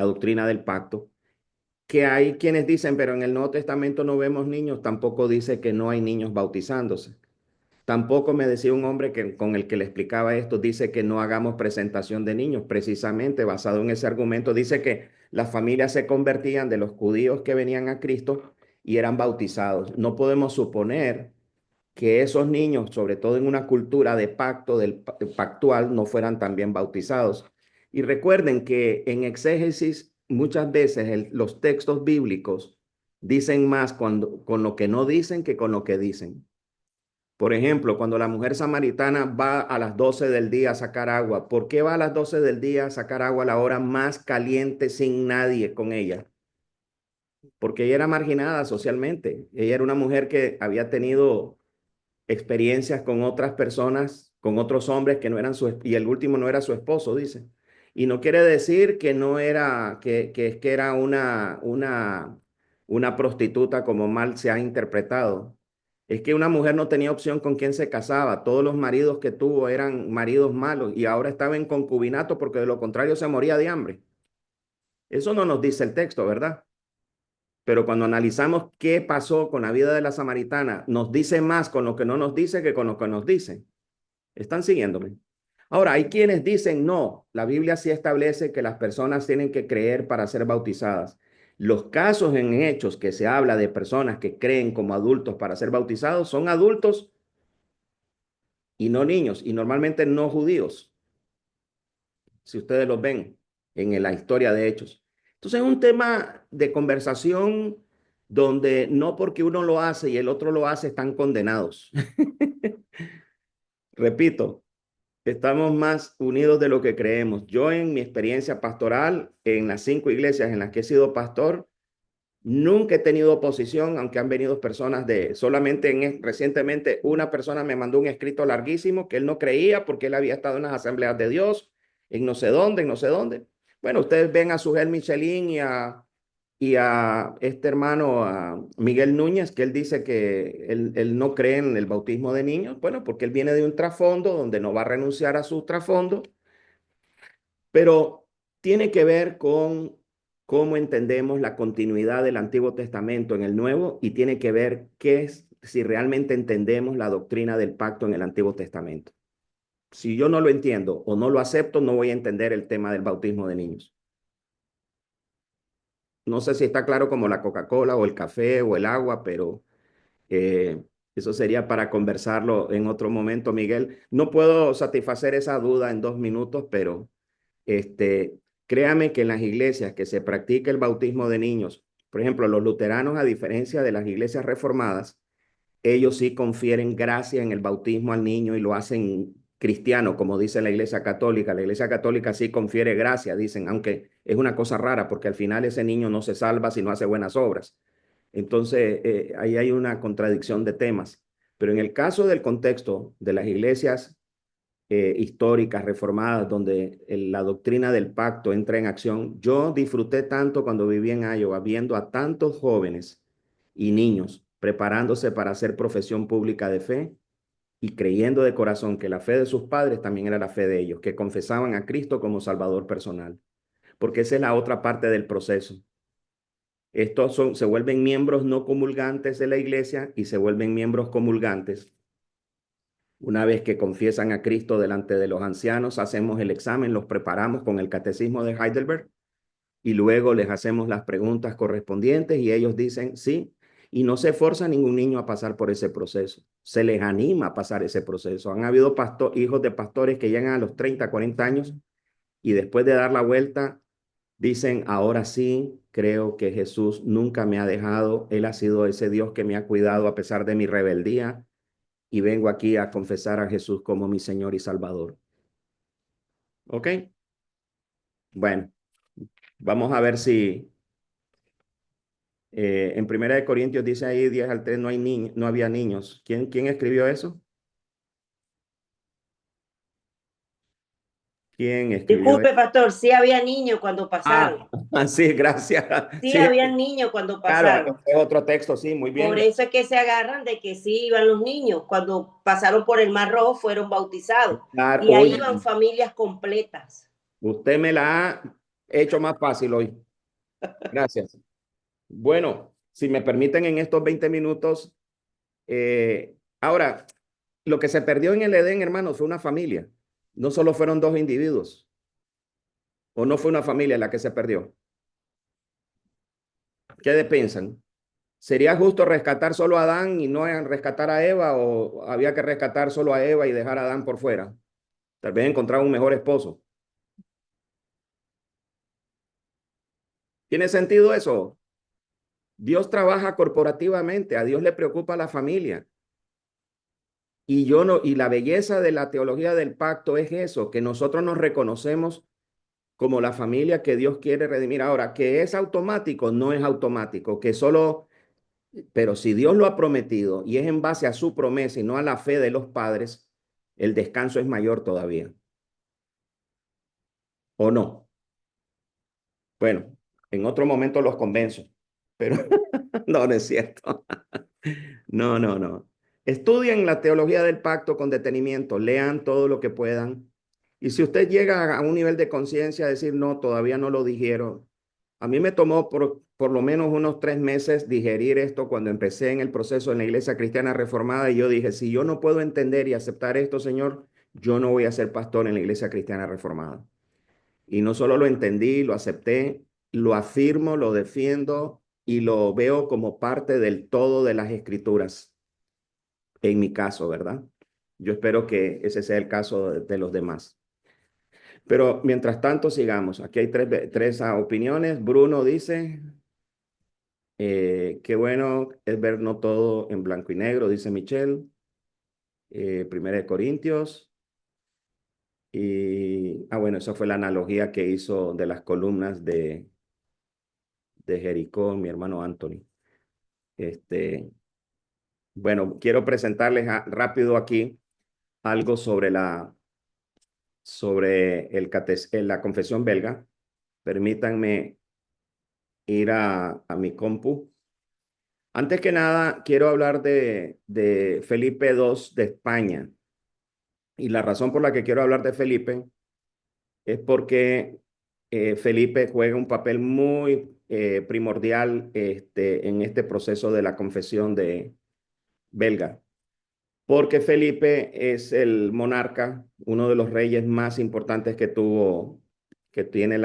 doctrina del pacto. Que hay quienes dicen, pero en el Nuevo Testamento no vemos niños, tampoco dice que no hay niños bautizándose. Tampoco me decía un hombre con el que le explicaba esto, dice que no hagamos presentación de niños, precisamente basado en ese argumento, dice que las familias se convertían de los judíos que venían a Cristo y eran bautizados. No podemos suponer que esos niños, sobre todo en una cultura de pacto, pactual, no fueran también bautizados. Y recuerden que en exégesis muchas veces los textos bíblicos dicen más con lo que no dicen que con lo que dicen. Por ejemplo, cuando la mujer samaritana va a las 12 del día a sacar agua, ¿por qué va a las 12 del día a sacar agua a la hora más caliente sin nadie con ella? Porque ella era marginada socialmente. Ella era una mujer que había tenido experiencias con otras personas, con otros hombres que no eran y el último no era su esposo, dice. Y no quiere decir que no era, que era una prostituta como mal se ha interpretado. Es que una mujer no tenía opción con quién se casaba. Todos los maridos que tuvo eran maridos malos y ahora estaba en concubinato porque de lo contrario se moría de hambre. Eso no nos dice el texto, ¿verdad? Pero cuando analizamos qué pasó con la vida de la samaritana, nos dice más con lo que no nos dice que con lo que nos dice. ¿Están siguiéndome? Ahora, hay quienes dicen, no, la Biblia sí establece que las personas tienen que creer para ser bautizadas. Los casos en hechos que se habla de personas que creen como adultos para ser bautizados son adultos y no niños, y normalmente no judíos, si ustedes los ven en la historia de hechos. Entonces es un tema de conversación donde no porque uno lo hace y el otro lo hace están condenados. Repito, estamos más unidos de lo que creemos. Yo en mi experiencia pastoral, en las 5 iglesias en las que he sido pastor, nunca he tenido oposición, aunque han venido personas recientemente una persona me mandó un escrito larguísimo que él no creía porque él había estado en las asambleas de Dios, en no sé dónde, en no sé dónde. Bueno, ustedes ven a Sugel Michelin y a este hermano, a Miguel Núñez, que él dice que él no cree en el bautismo de niños, bueno, porque él viene de un trasfondo donde no va a renunciar a su trasfondo, pero tiene que ver con cómo entendemos la continuidad del Antiguo Testamento en el Nuevo y tiene que ver si realmente entendemos la doctrina del pacto en el Antiguo Testamento. Si yo no lo entiendo o no lo acepto, no voy a entender el tema del bautismo de niños. No sé si está claro como la Coca-Cola o el café o el agua, pero eso sería para conversarlo en otro momento, Miguel. No puedo satisfacer esa duda en 2 minutos, pero créame que en las iglesias que se practica el bautismo de niños, por ejemplo, los luteranos, a diferencia de las iglesias reformadas, ellos sí confieren gracia en el bautismo al niño y lo hacen cristiano, como dice la iglesia católica. La iglesia católica sí confiere gracia, dicen, aunque es una cosa rara porque al final ese niño no se salva si no hace buenas obras. Entonces, ahí hay una contradicción de temas. Pero en el caso del contexto de las iglesias históricas, reformadas, donde la doctrina del pacto entra en acción, yo disfruté tanto cuando viví en Iowa, viendo a tantos jóvenes y niños preparándose para hacer profesión pública de fe y creyendo de corazón que la fe de sus padres también era la fe de ellos, que confesaban a Cristo como Salvador personal. Porque esa es la otra parte del proceso. Estos se vuelven miembros no comulgantes de la iglesia y se vuelven miembros comulgantes. Una vez que confiesan a Cristo delante de los ancianos, hacemos el examen, los preparamos con el catecismo de Heidelberg y luego les hacemos las preguntas correspondientes y ellos dicen sí, y no se forza a ningún niño a pasar por ese proceso. Se les anima a pasar ese proceso. Han habido hijos de pastores que llegan a los 30, 40 años y después de dar la vuelta dicen, ahora sí, creo que Jesús nunca me ha dejado. Él ha sido ese Dios que me ha cuidado a pesar de mi rebeldía y vengo aquí a confesar a Jesús como mi Señor y Salvador. ¿Ok? Bueno, vamos a ver si en 1 Corintios dice ahí 10 al 3 no había niños. ¿Quién escribió eso? ¿Quién escribió Disculpe, eso? pastor, sí había niños cuando pasaron. Sí, gracias. Sí Sí, había niños cuando claro, pasaron. es otro texto, sí, muy Por bien. eso es que se agarran de que sí iban los niños. Cuando pasaron por el Mar Rojo fueron bautizados. Claro, Y ahí oye, iban familias completas. usted me la ha hecho más fácil hoy. Gracias. Bueno, si me permiten en estos 20 minutos, ahora, lo que se perdió en el Edén, hermanos, fue una familia. No solo fueron dos individuos. ¿O no fue una familia la que se perdió? ¿Qué piensan? ¿Sería justo rescatar solo a Adán y no rescatar a Eva? ¿O había que rescatar solo a Eva y dejar a Adán por fuera? Tal vez encontrar un mejor esposo. ¿Tiene sentido eso? Dios trabaja corporativamente, a Dios le preocupa la familia. Y yo no, y la belleza de la teología del pacto es eso, que nosotros nos reconocemos como la familia que Dios quiere redimir. Ahora, que es automático, no es automático, que solo, pero si Dios lo ha prometido y es en base a su promesa y no a la fe de los padres, el descanso es mayor todavía. ¿O no? Bueno, en otro momento los convenzo, pero no, no es cierto. No, no, no. Estudien la teología del pacto con detenimiento, lean todo lo que puedan. Y si usted llega a un nivel de conciencia, decir, no, todavía no lo dijeron. A mí me tomó por lo menos unos 3 meses digerir esto cuando empecé en el proceso en la Iglesia Cristiana Reformada y yo dije, si yo no puedo entender y aceptar esto, Señor, yo no voy a ser pastor en la Iglesia Cristiana Reformada. Y no solo lo entendí, lo acepté, lo afirmo, lo defiendo y lo veo como parte del todo de las Escrituras, en mi caso, ¿verdad? Yo espero que ese sea el caso de los demás. Pero mientras tanto, sigamos. Aquí hay tres opiniones. Bruno dice, qué bueno es ver no todo en blanco y negro, dice Michelle. Primera de Corintios. Y, bueno, esa fue la analogía que hizo de las columnas de Jericó, mi hermano Anthony. Bueno, quiero presentarles rápido aquí algo sobre la confesión belga. Permítanme ir a mi compu. Antes que nada, quiero hablar de Felipe II de España. Y la razón por la que quiero hablar de Felipe es porque Felipe juega un papel muy primordial en este proceso de la confesión belga. Porque Felipe es el monarca, uno de los reyes más importantes que tiene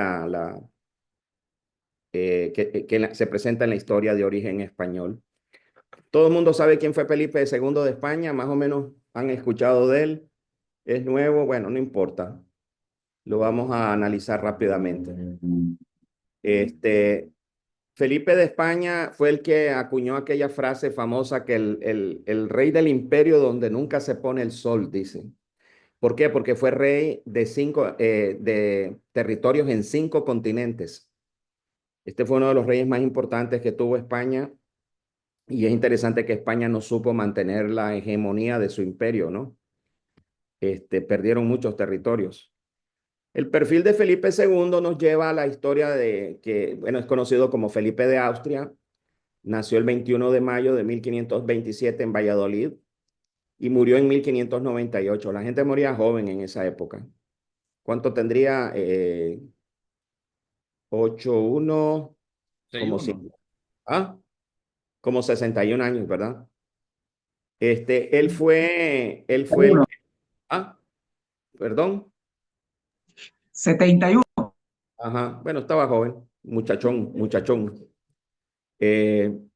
que se presenta en la historia de origen español. Todo el mundo sabe quién fue Felipe II de España, más o menos han escuchado de él. Es nuevo, bueno, no importa. Lo vamos a analizar rápidamente. Felipe de España fue el que acuñó aquella frase famosa que el rey del imperio donde nunca se pone el sol, dice. ¿Por qué? Porque fue rey de territorios en 5 continentes. Este fue uno de los reyes más importantes que tuvo España y es interesante que España no supo mantener la hegemonía de su imperio, ¿no? Perdieron muchos territorios. El perfil de Felipe II nos lleva a la historia de que, bueno, es conocido como Felipe de Austria. Nació el 21 de mayo de 1527 en Valladolid y murió en 1598. La gente moría joven en esa época. ¿Cuánto tendría? 81, como 61. como 61 años, ¿verdad? Él fue el que, perdón. 71. Ajá, bueno, estaba joven, muchachón. Él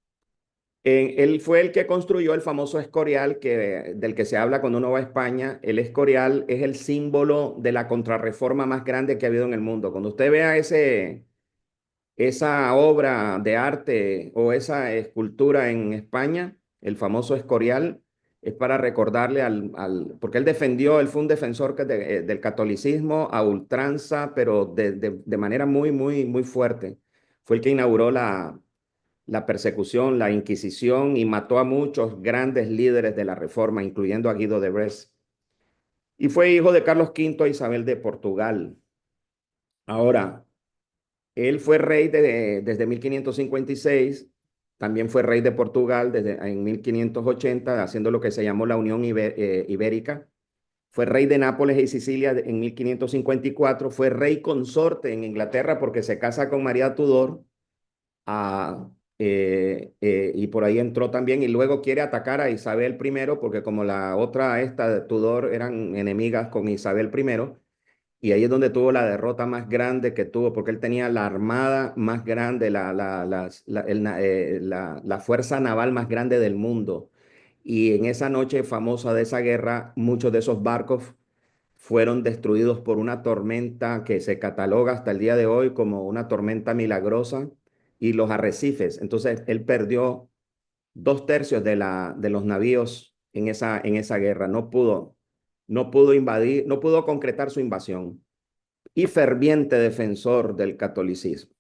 fue el que construyó el famoso Escorial del que se habla cuando uno va a España. El Escorial es el símbolo de la contrarreforma más grande que ha habido en el mundo. Cuando usted vea esa obra de arte o esa escultura en España, el famoso Escorial, es para recordarle porque él fue un defensor del catolicismo a ultranza, pero de manera muy, muy, muy fuerte. Fue el que inauguró la persecución, la Inquisición y mató a muchos grandes líderes de la Reforma, incluyendo a Guido de Bres. Y fue hijo de Carlos V e Isabel de Portugal. Ahora, él fue rey desde 1556, también fue rey de Portugal en 1580, haciendo lo que se llamó la Unión Ibérica. Fue rey de Nápoles y Sicilia en 1554, fue rey consorte en Inglaterra porque se casa con María Tudor y por ahí entró también, y luego quiere atacar a Isabel I, porque como la otra, esta de Tudor, eran enemigas con Isabel I, y ahí es donde tuvo la derrota más grande que tuvo, porque él tenía la armada más grande, la fuerza naval más grande del mundo. Y en esa noche famosa de esa guerra, muchos de esos barcos fueron destruidos por una tormenta que se cataloga hasta el día de hoy como una tormenta milagrosa, y los arrecifes. Entonces, él perdió 2/3 de los navíos en esa guerra. No pudo invadir, no pudo concretar su invasión. Y ferviente defensor del catolicismo.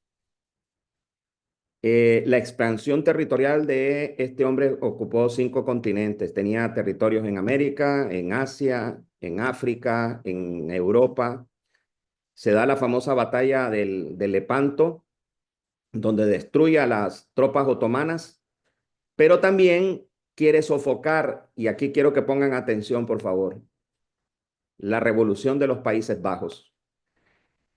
La expansión territorial de este hombre ocupó 5 continentes. Tenía territorios en América, en Asia, en África, en Europa. Se da la famosa batalla de Lepanto, donde destruye a las tropas otomanas, pero también quiere sofocar, y aquí quiero que pongan atención, por favor, la revolución de los Países Bajos.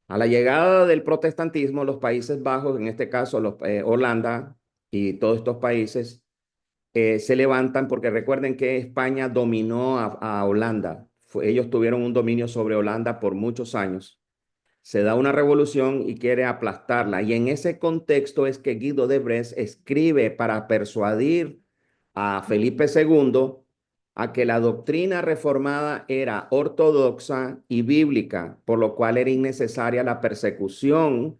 A la llegada del protestantismo, los Países Bajos, en este caso Holanda y todos estos países, se levantan porque recuerden que España dominó a Holanda. Ellos tuvieron un dominio sobre Holanda por muchos años. Se da una revolución y quiere aplastarla. Y en ese contexto es que Guido de Brest escribe para persuadir a Felipe II a que la doctrina reformada era ortodoxa y bíblica, por lo cual era innecesaria la persecución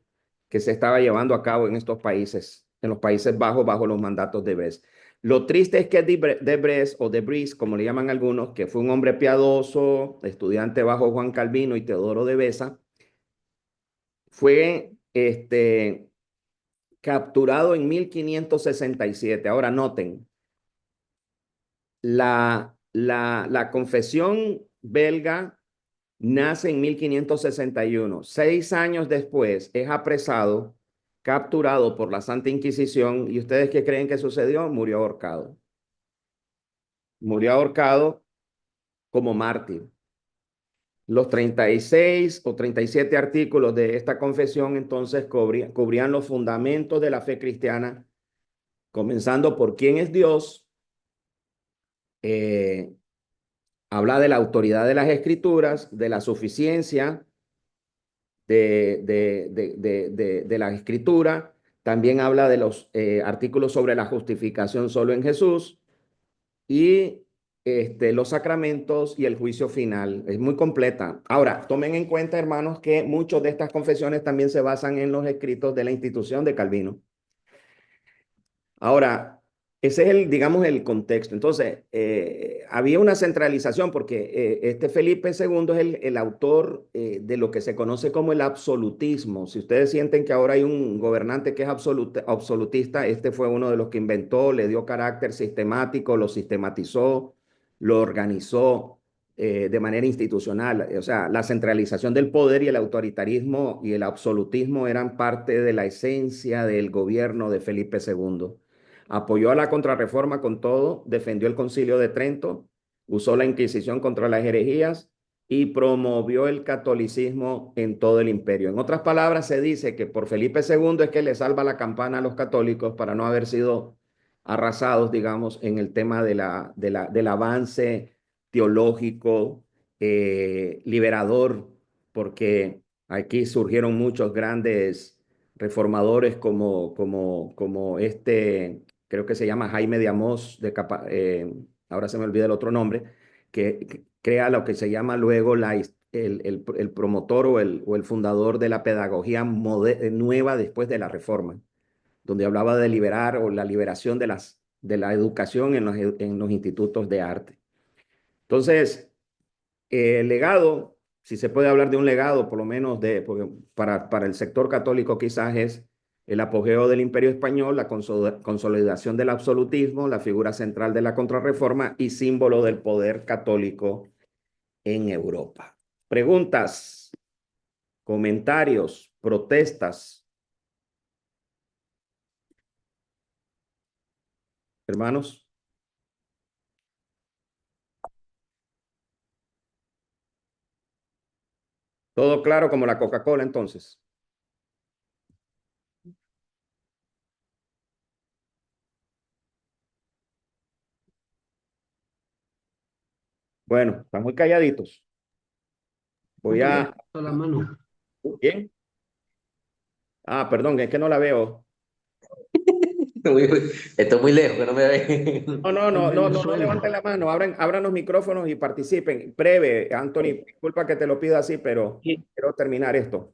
que se estaba llevando a cabo en estos países, en los Países Bajos, bajo los mandatos de Brest. Lo triste es que de Brest, o de Brest, como le llaman algunos, que fue un hombre piadoso, estudiante bajo Juan Calvino y Teodoro de Beza, fue capturado en 1567. Ahora noten, la confesión belga nace en 1561. 6 años después es apresado, capturado por la Santa Inquisición. ¿Y ustedes qué creen que sucedió? Murió ahorcado. Murió ahorcado como mártir. Los 36 o 37 artículos de esta confesión entonces cubrían los fundamentos de la fe cristiana, comenzando por quién es Dios. Habla de la autoridad de las escrituras, de la suficiencia de la escritura. También habla de los artículos sobre la justificación solo en Jesús y los sacramentos y el juicio final. Es muy completa. Ahora, tomen en cuenta, hermanos, que muchas de estas confesiones también se basan en los escritos de la institución de Calvino. Ahora, ese es digamos, el contexto. Entonces, había una centralización porque este Felipe II es el autor de lo que se conoce como el absolutismo. Si ustedes sienten que ahora hay un gobernante que es absolutista, este fue uno de los que inventó, le dio carácter sistemático, lo sistematizó, lo organizó de manera institucional. O sea, la centralización del poder y el autoritarismo y el absolutismo eran parte de la esencia del gobierno de Felipe II. Apoyó a la contrarreforma con todo, defendió el Concilio de Trento, usó la Inquisición contra las herejías y promovió el catolicismo en todo el imperio. En otras palabras, se dice que por Felipe II es que le salva la campana a los católicos para no haber sido arrasados, digamos, en el tema del avance teológico liberador, porque aquí surgieron muchos grandes reformadores como creo que se llama Jaime de Amós, ahora se me olvida el otro nombre, que crea lo que se llama luego el promotor o el fundador de la pedagogía nueva después de la Reforma, donde hablaba de liberar o la liberación de la educación en los institutos de arte. Entonces, el legado, si se puede hablar de un legado, por lo menos porque para el sector católico quizás es el apogeo del Imperio Español, la consolidación del absolutismo, la figura central de la Contrarreforma y símbolo del poder católico en Europa. Preguntas, comentarios, protestas. Hermanos. Todo claro como la Coca-Cola entonces. Bueno, están muy calladitos. Voy a... Levantó la mano. ¿Quién? Ah, perdón, es que no la veo. Estoy muy lejos, que no me ve. No levanten la mano, abran los micrófonos y participen. Breve, Anthony, disculpa que te lo pida así, pero quiero terminar esto.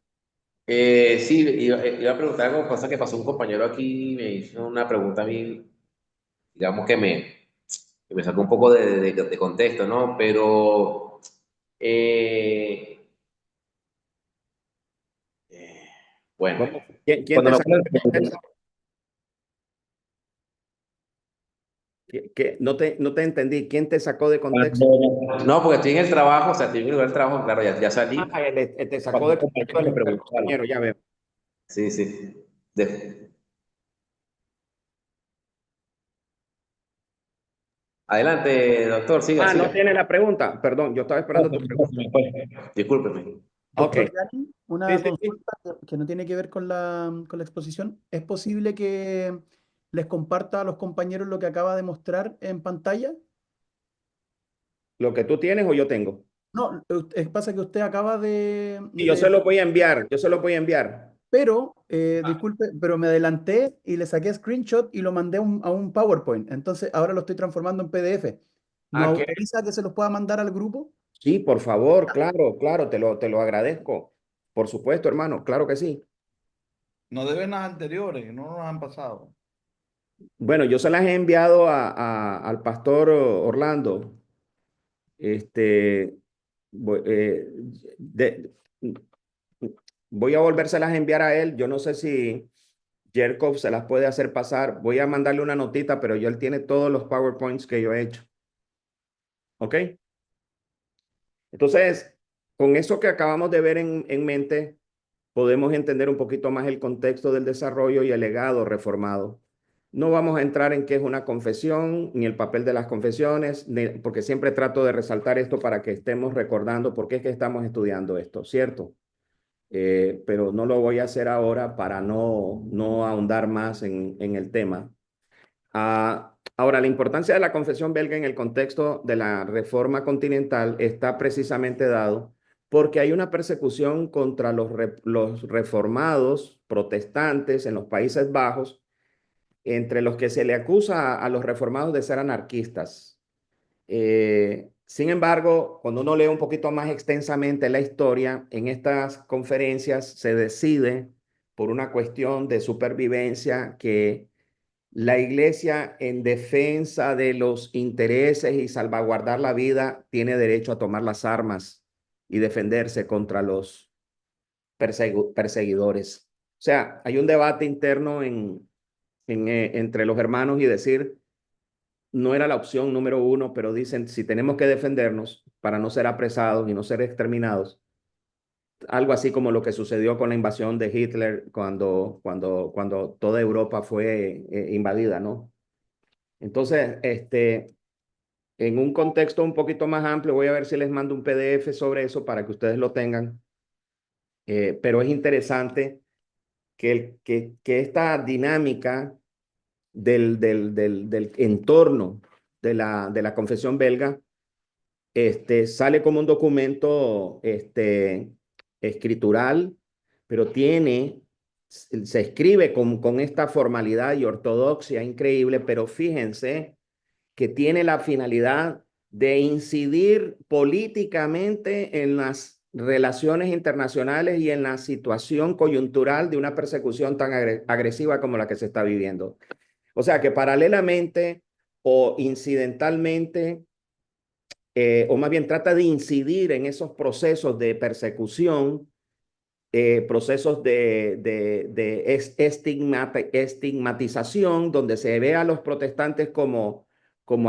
Sí, iba a preguntar algo, pasa que pasó un compañero aquí, me hizo una pregunta a mí, digamos que me sacó un poco de contexto, ¿no? Pero, eh, eh, bueno, ¿Cómo? ¿Quién cuando te me sacó acuerdo, de contexto? No te entendí. ¿Quién te sacó de contexto? no, porque estoy en el trabajo, o sea, estoy en el lugar de trabajo, claro, ya salí. Ah, él te sacó Cuando de un contexto compañero el me preguntó algo. compañero, ya veo. Sí, sí. De- Adelante, doctor, siga, Ah, no siga. tiene la pregunta. Perdón, yo estaba esperando tu pregunta. Discúlpeme. Ok. Doctor Gani, Sí, una sí, sí. consulta que no tiene que ver con la exposición. ¿Es posible que les comparta a los compañeros lo que acaba de mostrar en pantalla? ¿Lo que tú tienes o yo tengo? No, pasa que usted acaba Sí, yo se lo voy a enviar. Yo se lo voy a enviar. pero, disculpe, pero me adelanté y le saqué screenshot y lo mandé a un PowerPoint. Entonces, ahora lo estoy transformando en PDF. ¿No Ah, autoriza que se los pueda mandar al grupo? sí, por favor, claro, te lo agradezco. Por supuesto, hermano, claro que sí. No deben las anteriores, no nos han pasado. Bueno, yo se las he enviado al pastor Orlando. Este, voy, de- voy a volvérselas a enviar a él. Yo no sé si Jerkov se las puede hacer pasar. Voy a mandarle una notita, pero él tiene todos los PowerPoints que yo he hecho. ¿Ok? Entonces, con eso que acabamos de ver en mente, podemos entender un poquito más el contexto del desarrollo y el legado reformado. No vamos a entrar en qué es una confesión, ni el papel de las confesiones, porque siempre trato de resaltar esto para que estemos recordando por qué es que estamos estudiando esto, ¿cierto? Pero no lo voy a hacer ahora para no ahondar más en el tema. Ahora, la importancia de la confesión belga en el contexto de la reforma continental está precisamente dado porque hay una persecución contra los reformados protestantes en los Países Bajos, entre los que se le acusa a los reformados de ser anarquistas. Sin embargo, cuando uno lee un poquito más extensamente la historia, en estas conferencias se decide por una cuestión de supervivencia que la iglesia, en defensa de los intereses y salvaguardar la vida, tiene derecho a tomar las armas y defenderse contra los perseguidores. O sea, hay un debate interno entre los hermanos y decir, no era la opción número uno, pero dicen, si tenemos que defendernos para no ser apresados y no ser exterminados, algo así como lo que sucedió con la invasión de Hitler cuando toda Europa fue invadida, ¿no? Entonces, en un contexto un poquito más amplio, voy a ver si les mando un PDF sobre eso para que ustedes lo tengan. Pero es interesante que esta dinámica del entorno de la confesión belga sale como un documento escritural, pero se escribe con esta formalidad y ortodoxia increíble, pero fíjense que tiene la finalidad de incidir políticamente en las relaciones internacionales y en la situación coyuntural de una persecución tan agresiva como la que se está viviendo. O sea que paralelamente o incidentalmente, o más bien trata de incidir en esos procesos de persecución, procesos de estigmatización, donde se ve a los protestantes como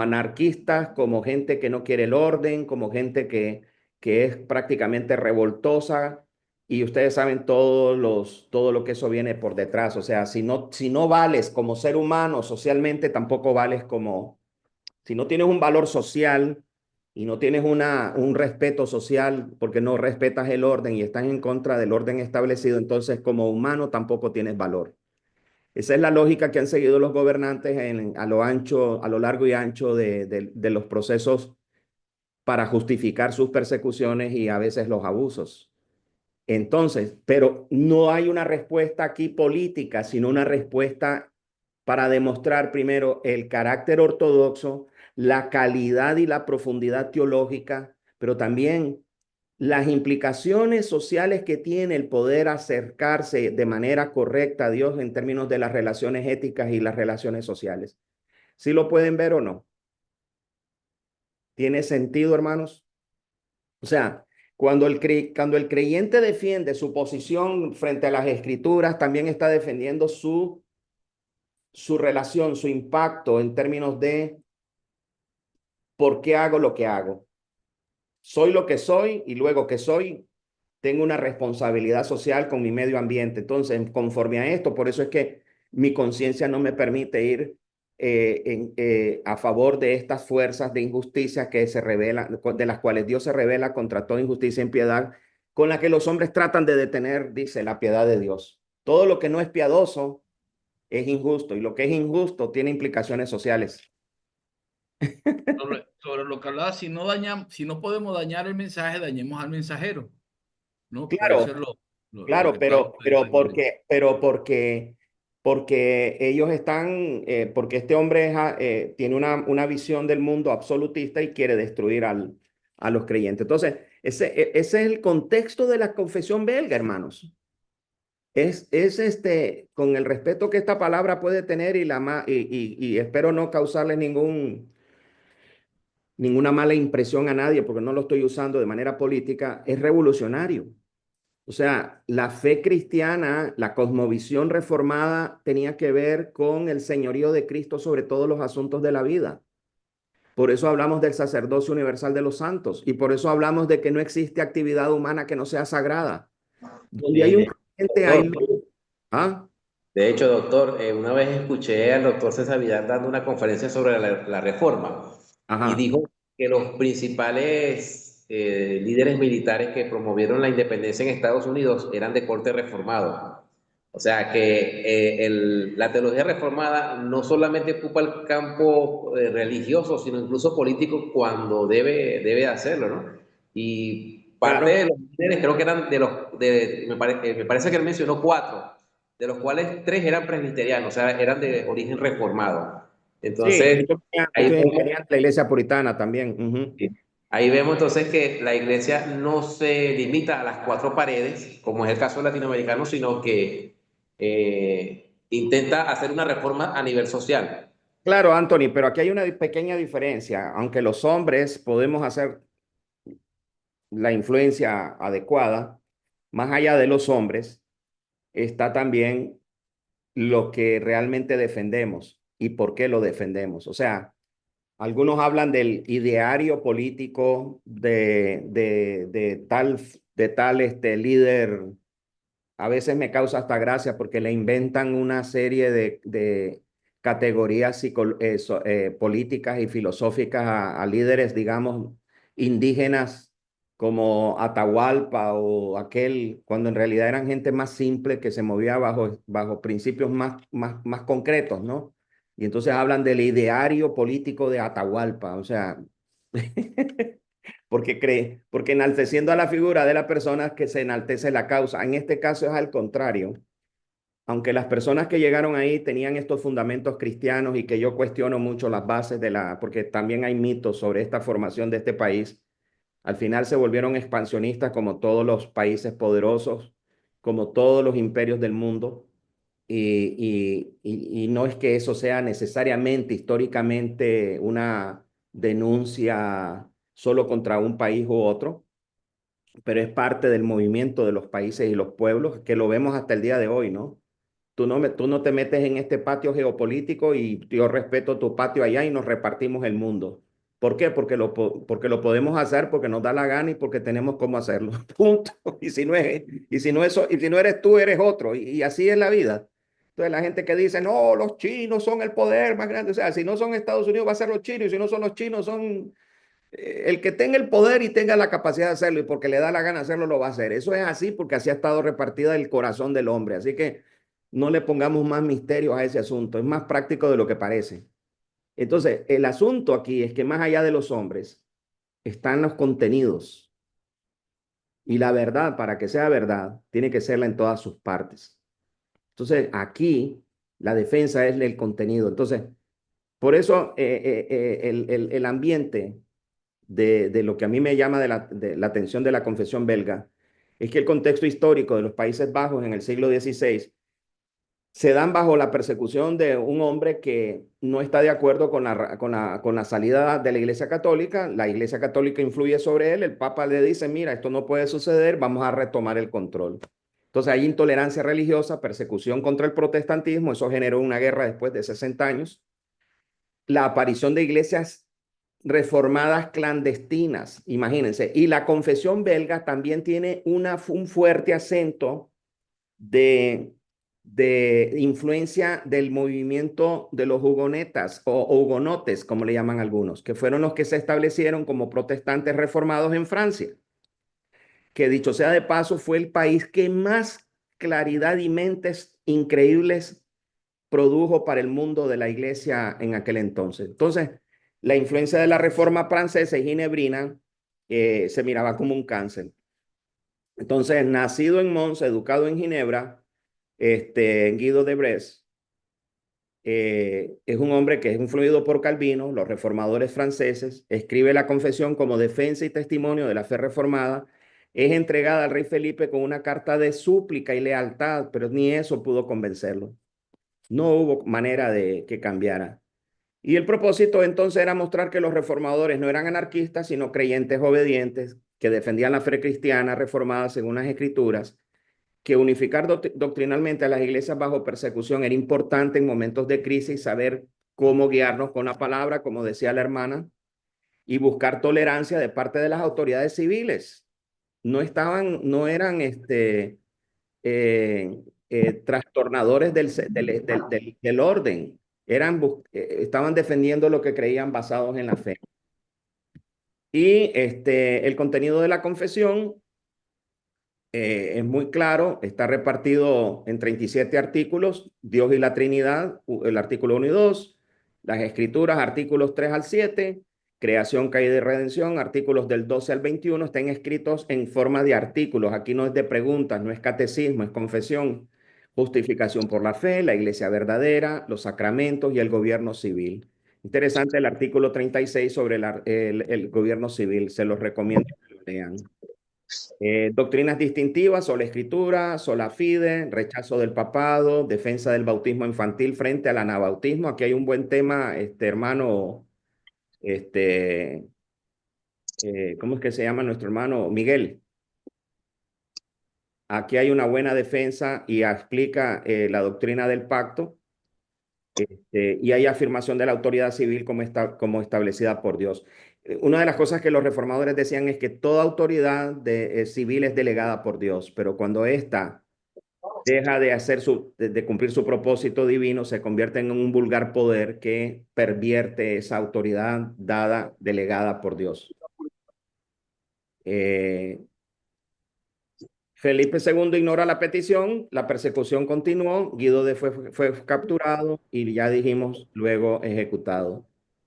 anarquistas, como gente que no quiere el orden, como gente que es prácticamente revoltosa. Y ustedes saben todo lo que eso viene por detrás. O sea, si no vales como ser humano socialmente, tampoco vales si no tienes un valor social y no tienes un respeto social porque no respetas el orden y estás en contra del orden establecido, entonces como humano tampoco tienes valor. Esa es la lógica que han seguido los gobernantes a lo largo y ancho de los procesos para justificar sus persecuciones y a veces los abusos. Entonces, pero no hay una respuesta aquí política, sino una respuesta para demostrar primero el carácter ortodoxo, la calidad y la profundidad teológica, pero también las implicaciones sociales que tiene el poder acercarse de manera correcta a Dios en términos de las relaciones éticas y las relaciones sociales. ¿Sí lo pueden ver o no? ¿Tiene sentido, hermanos? O sea, cuando el creyente defiende su posición frente a las escrituras, también está defendiendo su relación, su impacto en términos de por qué hago lo que hago. Soy lo que soy y luego que soy, tengo una responsabilidad social con mi medio ambiente. Entonces, conforme a esto, por eso es que mi conciencia no me permite ir a favor de estas fuerzas de injusticia que se revelan, de las cuales Dios se revela contra toda injusticia e impiedad, con la que los hombres tratan de detener, dice, la piedad de Dios. Todo lo que no es piadoso es injusto y lo que es injusto tiene implicaciones sociales. Sobre lo que hablaba, si no podemos dañar el mensaje, dañemos al mensajero, ¿no? Puede Claro, ser lo claro, que Pablo está diciendo. porque ellos están, porque este hombre tiene una visión del mundo absolutista y quiere destruir a los creyentes. Entonces, ese es el contexto de la confesión belga, hermanos. Es con el respeto que esta palabra puede tener y espero no causarle ninguna mala impresión a nadie porque no lo estoy usando de manera política, es revolucionario. O sea, la fe cristiana, la cosmovisión reformada tenía que ver con el señorío de Cristo sobre todos los asuntos de la vida. Por eso hablamos del sacerdocio universal de los santos y por eso hablamos de que no existe actividad humana que no sea sagrada. Donde hay un creyente, hay Doctor, luz. ¿Ah? de hecho, doctor, una vez escuché al doctor César Vidal dando una conferencia sobre la reforma y Ajá. dijo que los principales líderes militares que promovieron la independencia en Estados Unidos eran de corte reformado. O sea que la teología reformada no solamente ocupa el campo religioso, sino incluso político cuando debe hacerlo, ¿no? Y parte Claro. de los líderes creo que eran me parece que él mencionó 4, de los cuales 3 eran presbiterianos, o sea, eran de origen reformado. Sí, Entonces, ahí muchos vemos, venían de la iglesia puritana también. Ujú. ahí vemos entonces que la iglesia no se limita a las 4 paredes, como es el caso latinoamericano, sino que intenta hacer una reforma a nivel social. Claro, Anthony, pero aquí hay una pequeña diferencia. Aunque los hombres podemos hacer la influencia adecuada, más allá de los hombres, está también lo que realmente defendemos y por qué lo defendemos. O sea, algunos hablan del ideario político de tal líder. A veces me causa hasta gracia porque le inventan una serie de categorías políticas y filosóficas a líderes, digamos, indígenas como Atahualpa o aquel, cuando en realidad eran gente más simple que se movía bajo principios más concretos, ¿no? Y entonces hablan del ideario político de Atahualpa, o sea, porque enalteciendo a la figura de la persona que se enaltece la causa. En este caso es al contrario. Aunque las personas que llegaron ahí tenían estos fundamentos cristianos y que yo cuestiono mucho las bases porque también hay mitos sobre esta formación de este país, al final se volvieron expansionistas como todos los países poderosos, como todos los imperios del mundo. Y no es que eso sea necesariamente históricamente una denuncia solo contra un país u otro, pero es parte del movimiento de los países y los pueblos que lo vemos hasta el día de hoy, ¿no? Tú no te metes en este patio geopolítico y yo respeto tu patio allá y nos repartimos el mundo. ¿Por qué? Porque lo podemos hacer, porque nos da la gana y porque tenemos cómo hacerlo. Punto. Y si no eres tú, eres otro. Y así es la vida. Entonces la gente que dice, no, los chinos son el poder más grande. O sea, si no son Estados Unidos, va a ser los chinos. Y si no son los chinos, son el que tenga el poder y tenga la capacidad de hacerlo y porque le da la gana hacerlo, lo va a hacer. Eso es así porque así ha estado repartida el corazón del hombre. Así que no le pongamos más misterio a ese asunto. Es más práctico de lo que parece. Entonces, el asunto aquí es que más allá de los hombres, están los contenidos. Y la verdad, para que sea verdad, tiene que serla en todas sus partes. Entonces, aquí la defensa es el contenido. Entonces, por eso el ambiente de lo que a mí me llama de la atención de la confesión belga es que el contexto histórico de los Países Bajos en el siglo XVI se dan bajo la persecución de un hombre que no está de acuerdo con la salida de la Iglesia Católica. La Iglesia Católica influye sobre él. El Papa le dice, mira, esto no puede suceder, vamos a retomar el control. Entonces hay intolerancia religiosa, persecución contra el protestantismo. Eso generó una guerra después de 60 años. La aparición de iglesias reformadas clandestinas, imagínense. Y la confesión belga también tiene un fuerte acento de influencia del movimiento de los hugonetas o hugonotes, como le llaman algunos, que fueron los que se establecieron como protestantes reformados en Francia, que dicho sea de paso fue el país que más claridad y mentes increíbles produjo para el mundo de la iglesia en aquel entonces. Entonces, la influencia de la reforma francesa y ginebrina se miraba como un cáncer. Entonces, nacido en Mons, educado en Ginebra, Guido de Bresse, es un hombre que es influido por Calvino, los reformadores franceses, escribe la confesión como defensa y testimonio de la fe reformada, es entregada al rey Felipe con una carta de súplica y lealtad, pero ni eso pudo convencerlo. No hubo manera de que cambiara. Y el propósito entonces era mostrar que los reformadores no eran anarquistas, sino creyentes obedientes, que defendían la fe cristiana reformada según las escrituras, que unificar doctrinalmente a las iglesias bajo persecución era importante en momentos de crisis, saber cómo guiarnos con la palabra, como decía la hermana, y buscar tolerancia de parte de las autoridades civiles. No eran trastornadores del orden, estaban defendiendo lo que creían basados en la fe. Y el contenido de la confesión es muy claro, está repartido en 37 artículos, Dios y la Trinidad, el artículo 1 y 2, las escrituras, artículos 3 al 7, creación, caída y redención, artículos del 12 al 21, están escritos en forma de artículos, aquí no es de preguntas, no es catecismo, es confesión, justificación por la fe, la iglesia verdadera, los sacramentos y el gobierno civil. Interesante el artículo 36 sobre el gobierno civil, se los recomiendo que lo lean. Doctrinas distintivas, sola escritura, sola fide, rechazo del papado, defensa del bautismo infantil frente al anabautismo. Aquí hay un buen tema, hermano, ¿cómo es que se llama nuestro hermano? Miguel. Aquí hay una buena defensa y explica la doctrina del pacto. Y hay afirmación de la autoridad civil como establecida por Dios. Una de las cosas que los reformadores decían es que toda autoridad civil es delegada por Dios, pero cuando ésta deja de cumplir su propósito divino, se convierte en un vulgar poder que pervierte esa autoridad delegada por Dios. Felipe II ignora la petición, la persecución continuó, Guido fue capturado y ya dijimos, luego ejecutado.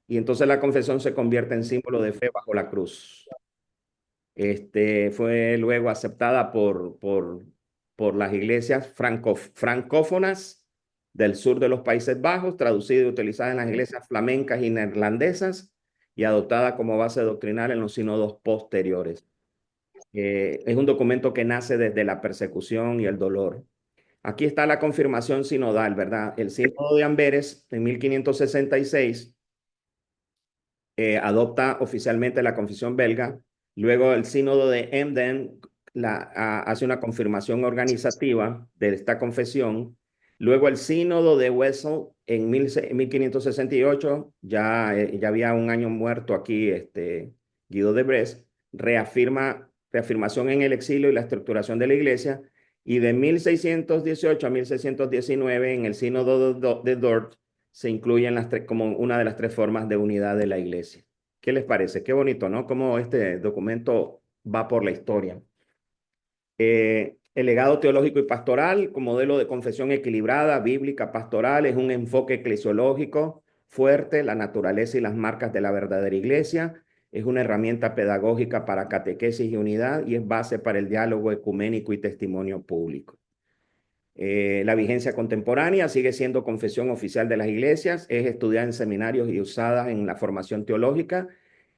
Y entonces la confesión se convierte en símbolo de fe bajo la cruz. Fue luego aceptada por las iglesias francófonas del sur de los Países Bajos, traducida y utilizada en las iglesias flamencas y neerlandesas y adoptada como base doctrinal en los sínodos posteriores. Es un documento que nace desde la persecución y el dolor. Aquí está la confirmación sinodal, ¿verdad? El sínodo de Amberes en 1566 adopta oficialmente la confesión belga. Luego el sínodo de Emden hace una confirmación organizativa de esta confesión. Luego el sínodo de Wesel en 1568, ya había un año muerto aquí Guido de Bresse, reafirmación en el exilio y la estructuración de la iglesia, y de 1618 a 1619 en el sínodo de Dort se incluyen como una de las tres formas de unidad de la iglesia. ¿Qué les parece? Qué bonito, ¿no? Cómo este documento va por la historia. El legado teológico y pastoral, como modelo de confesión equilibrada, bíblica, pastoral, es un enfoque eclesiológico fuerte, la naturaleza y las marcas de la verdadera iglesia. Es una herramienta pedagógica para catequesis y unidad y es base para el diálogo ecuménico y testimonio público. La vigencia contemporánea sigue siendo confesión oficial de las iglesias, es estudiada en seminarios y usada en la formación teológica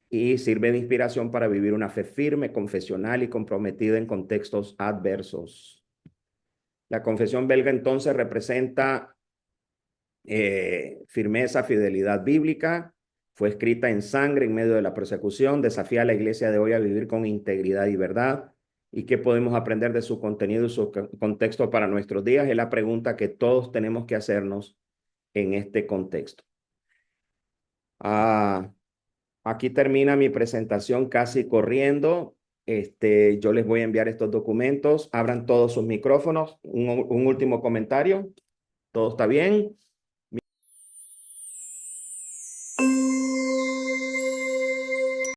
y sirve de inspiración para vivir una fe firme, confesional y comprometida en contextos adversos. La confesión belga entonces representa firmeza, fidelidad bíblica, fue escrita en sangre en medio de la persecución, desafía a la iglesia de hoy a vivir con integridad y verdad. ¿Y qué podemos aprender de su contenido y su contexto para nuestros días? Es la pregunta que todos tenemos que hacernos en este contexto. Aquí termina mi presentación casi corriendo. Yo les voy a enviar estos documentos. Abran todos sus micrófonos. Un último comentario. ¿Todo está bien?